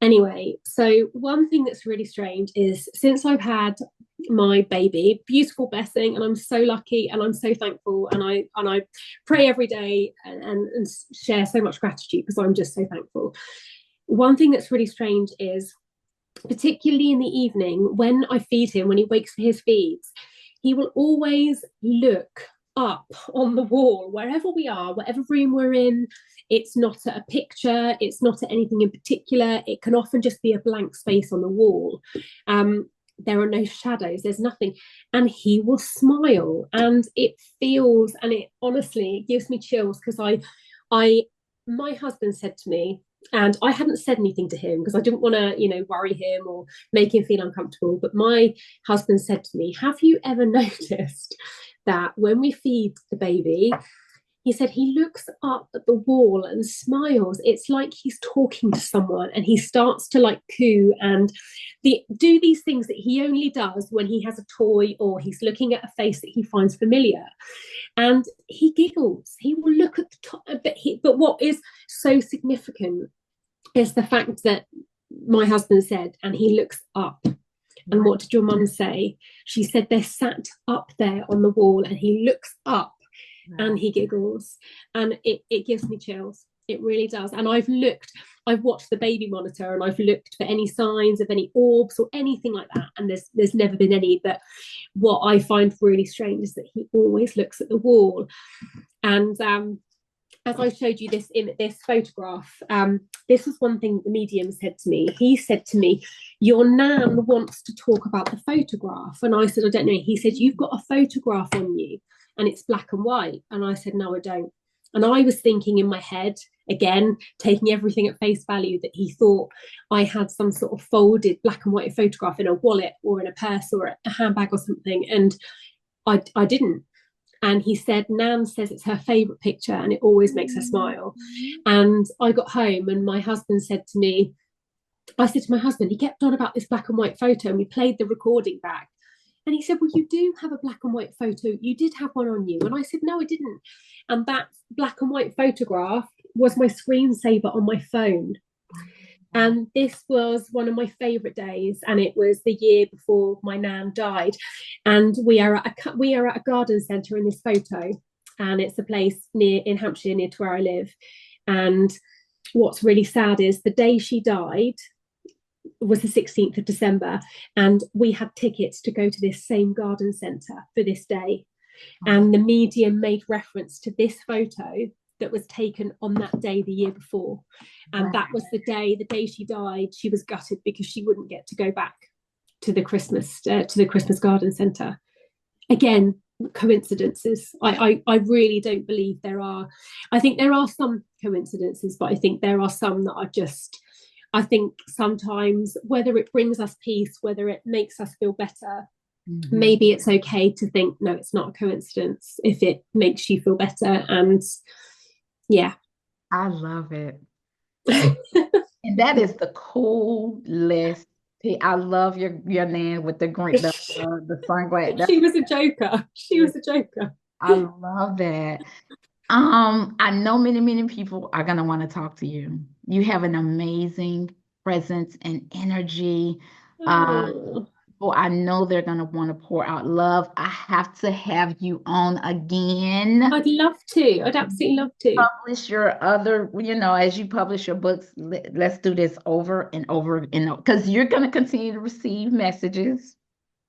Anyway, so one thing that's really strange is since I've had my baby, beautiful blessing, and I'm so lucky and I'm so thankful, and I pray every day and share so much gratitude because I'm just so thankful. One thing that's really strange is particularly in the evening when I feed him, when he wakes for his feeds, he will always look up on the wall, wherever we are, whatever room we're in. It's not at a picture, it's not at anything in particular. It can often just be a blank space on the wall. There are no shadows, there's nothing. And he will smile, and it feels, and it honestly, it gives me chills because I, my husband said to me, and I hadn't said anything to him because I didn't want to, worry him or make him feel uncomfortable. But my husband said to me, have you ever noticed that when we feed the baby, he said he looks up at the wall and smiles. It's like he's talking to someone, and he starts to like coo and do these things that he only does when he has a toy or he's looking at a face that he finds familiar. And he giggles. He will look at the top, but what is so significant is the fact that my husband said, and he looks up. And what did your mum say? She said they're sat up there on the wall, and he looks up and he giggles, and it gives me chills. It really does. And I've watched the baby monitor, and I've looked for any signs of any orbs or anything like that, and there's never been any. But what I find really strange is that he always looks at the wall. And as I showed you this in this photograph, this was one thing the medium said to me. He said to me, your nan wants to talk about the photograph. And I said, I don't know. He said, you've got a photograph on you and it's black and white. And I said, no, I don't. And I was thinking in my head, again, taking everything at face value, that he thought I had some sort of folded black and white photograph in a wallet or in a purse or a handbag or something. And I didn't. And he said, Nan says it's her favourite picture and it always makes her smile. And I got home and my husband said to me, I said to my husband, he kept on about this black and white photo, and we played the recording back. And he said, well, you do have a black and white photo. You did have one on you. And I said, no, I didn't. And that black and white photograph was my screensaver on my phone. And this was one of my favourite days, and it was the year before my nan died. And we are at a garden centre in this photo, and it's a place near in Hampshire, near to where I live. And what's really sad is the day she died was the 16th of December, and we had tickets to go to this same garden centre for this day. And the medium made reference to this photo that was taken on that day the year before. And that was the day she died, she was gutted because she wouldn't get to go back to the Christmas garden centre. Again, coincidences. I really don't believe there are. I think there are some coincidences, but I think there are some that are just. I think sometimes whether it brings us peace, whether it makes us feel better, Mhm. maybe it's okay to think no, it's not a coincidence if it makes you feel better. And yeah. I love it. And that is the coolest. I love your name with the green the sunglasses. She was a joker. She That's was a joker. I love that. I know many people are gonna want to talk to you. You have an amazing presence and energy. Uh, Oh, well, I know they're gonna want to pour out love. I have to have you on again. I'd love to. I'd absolutely love to. Publish your other, as you publish your books, let's do this over and over and because you're gonna continue to receive messages.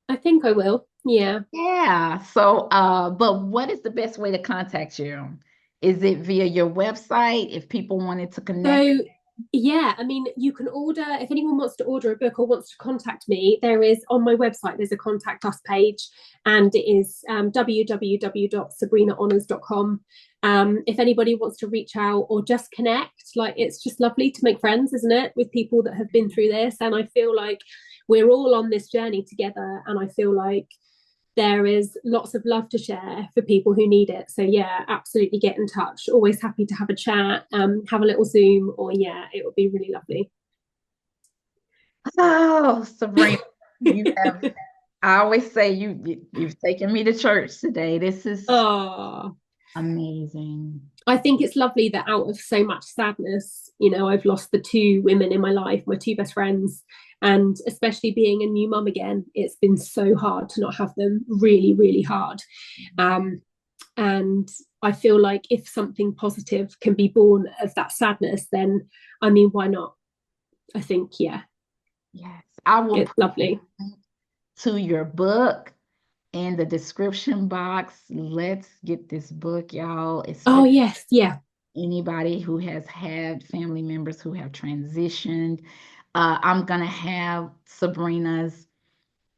I think I will. Yeah. Yeah. So, but what is the best way to contact you? Is it via your website if people wanted to connect? So, yeah, I mean, you can order, if anyone wants to order a book or wants to contact me, there is on my website, there's a contact us page, and it is www.sabrinahonours.com. If anybody wants to reach out or just connect, like it's just lovely to make friends, isn't it, with people that have been through this. And I feel like we're all on this journey together. And I feel like there is lots of love to share for people who need it. So yeah, absolutely get in touch. Always happy to have a chat, have a little Zoom, or yeah, it would be really lovely. Oh, Sabrina, you have, I always say you've taken me to church today. This is Oh, amazing. I think it's lovely that out of so much sadness, I've lost the two women in my life, my two best friends, and especially being a new mum again, it's been so hard to not have them. Really, really hard. Um, and I feel like if something positive can be born of that sadness, then I mean, why not? I think, yeah, Yes, I will it's put lovely. a link to your book in the description box. Let's get this book, y'all, Oh, especially yes, yeah. anybody who has had family members who have transitioned. I'm gonna have Sabrina's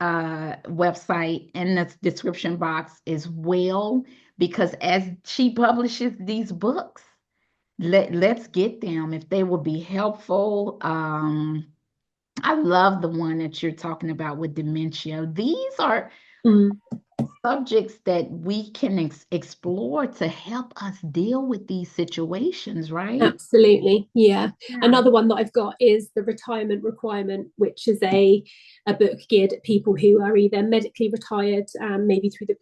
website in the description box as well, because as she publishes these books, let's get them if they will be helpful. I love the one that you're talking about with dementia. These are Mm. subjects that we can explore to help us deal with these situations, right? Absolutely, yeah. Yeah. Another one that I've got is the retirement requirement, which is a book geared at people who are either medically retired, maybe through the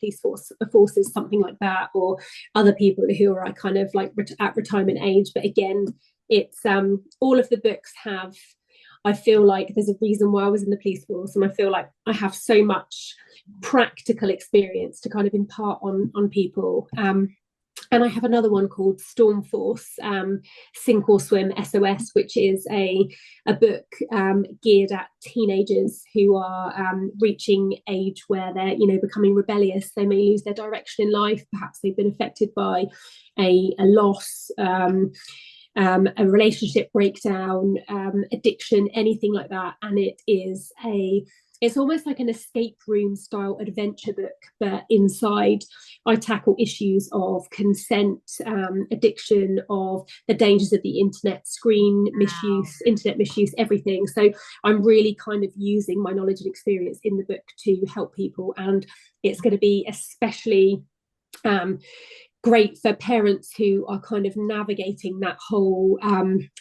forces, something like that, or other people who are kind of like at retirement age. But again, it's all of the books have. I feel like there's a reason why I was in the police force, and I feel like I have so much practical experience to kind of impart on people. And I have another one called Storm Force, Sink or Swim SOS, which is a book geared at teenagers who are reaching age where they're becoming rebellious. They may lose their direction in life. Perhaps they've been affected by a loss. A relationship breakdown, addiction, anything like that, and it's almost like an escape room style adventure book, but inside I tackle issues of consent, addiction, of the dangers of the internet, screen Wow. misuse, internet misuse, everything. So I'm really kind of using my knowledge and experience in the book to help people, and it's going to be especially um, great for parents who are kind of navigating that whole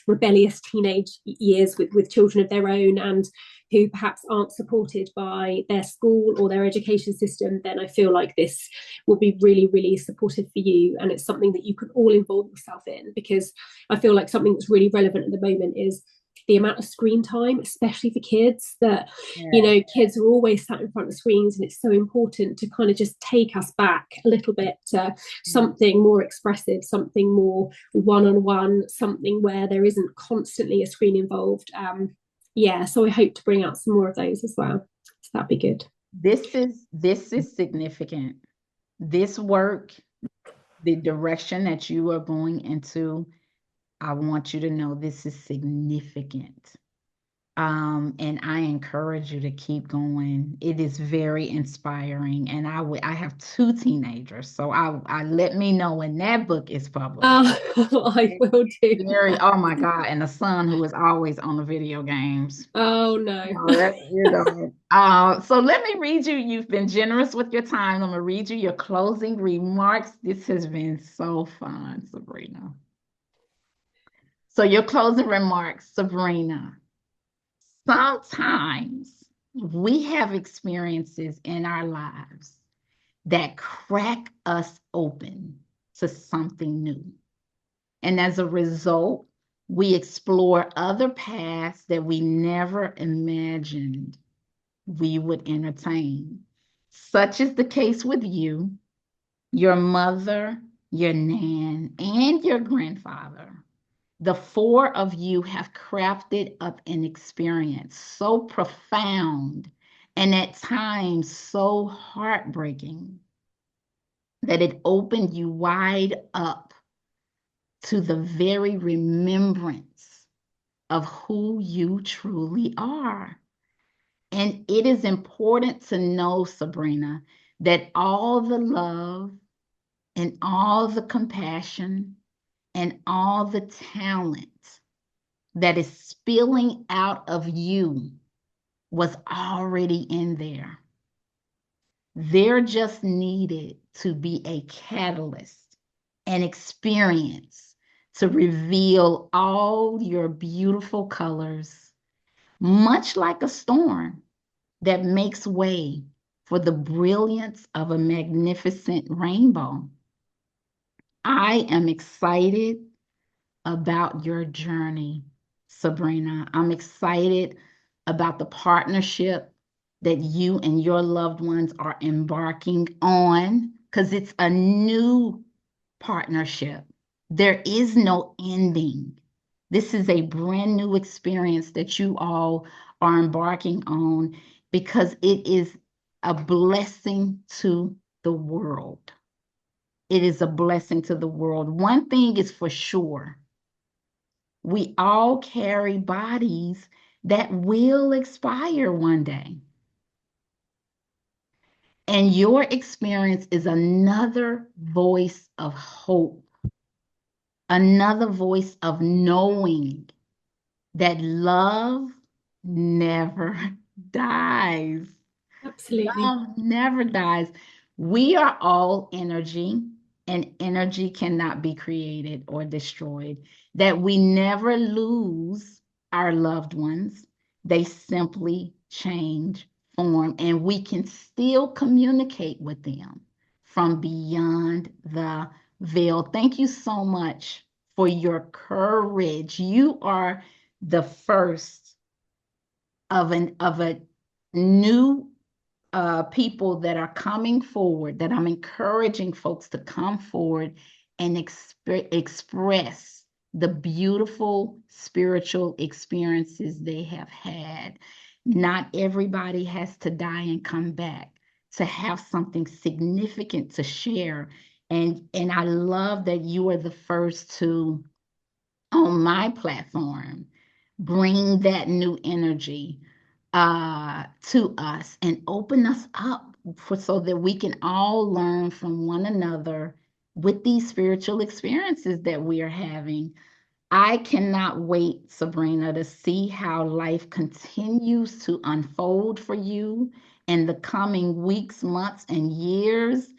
rebellious teenage years with children of their own, and who perhaps aren't supported by their school or their education system. Then I feel like this will be really, really supportive for you, and it's something that you can all involve yourself in, because I feel like something that's really relevant at the moment is the amount of screen time, especially for kids, that Yes. kids are always sat in front of screens, and it's so important to kind of just take us back a little bit to something more expressive, something more one-on-one, something where there isn't constantly a screen involved. Yeah, so I hope to bring out some more of those as well, so that'd be good. This is significant. This work, the direction that you are going into, I want you to know this is significant. And I encourage you to keep going. It is very inspiring. And I have two teenagers, so I let me know when that book is published. I will do. Very, oh my God, and a son who is always on the video games. Oh no. Oh, so let me read you. You've been generous with your time. I'm gonna read you your closing remarks. This has been so fun, Sabrina. So your closing remarks, Sabrina. Sometimes we have experiences in our lives that crack us open to something new. And as a result, we explore other paths that we never imagined we would entertain. Such is the case with you, your mother, your nan, and your grandfather. The four of you have crafted up an experience so profound and at times so heartbreaking that it opened you wide up to the very remembrance of who you truly are. And it is important to know, Sabrina, that all the love and all the compassion and all the talent that is spilling out of you was already in there. There just needed to be a catalyst, an experience to reveal all your beautiful colors, much like a storm that makes way for the brilliance of a magnificent rainbow. I am excited about your journey, Sabrina. I'm excited about the partnership that you and your loved ones are embarking on because it's a new partnership. There is no ending. This is a brand new experience that you all are embarking on because it is a blessing to the world. It is a blessing to the world. One thing is for sure, we all carry bodies that will expire one day. And your experience is another voice of hope, another voice of knowing that love never dies. Absolutely. Love never dies. We are all energy, and energy cannot be created or destroyed. That we never lose our loved ones, they simply change form, and we can still communicate with them from beyond the veil. Thank you so much for your courage. You are the first of a new people that are coming forward, that I'm encouraging folks to come forward and express the beautiful spiritual experiences they have had. Not everybody has to die and come back to have something significant to share. And I love that you are the first to, on my platform, bring that new energy to us and open us up for so that we can all learn from one another with these spiritual experiences that we are having. I cannot wait, Sabrina, to see how life continues to unfold for you in the coming weeks, months, and years.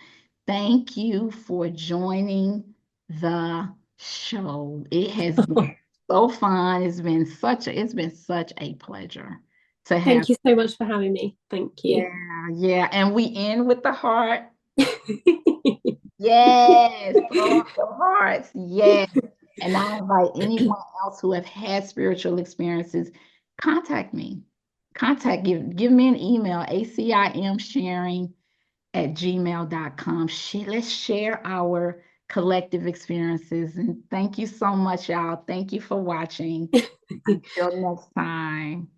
Thank you for joining the show. It has been so fun. It's been such a pleasure to have. Thank you so much for having me. Thank you. Yeah, yeah. And we end with the heart. Yes, throw up the hearts. Yes. And I invite anyone else who have had spiritual experiences, contact me. Give me an email, acimsharing@gmail.com. Let's share our collective experiences. And thank you so much, y'all. Thank you for watching. Until next time.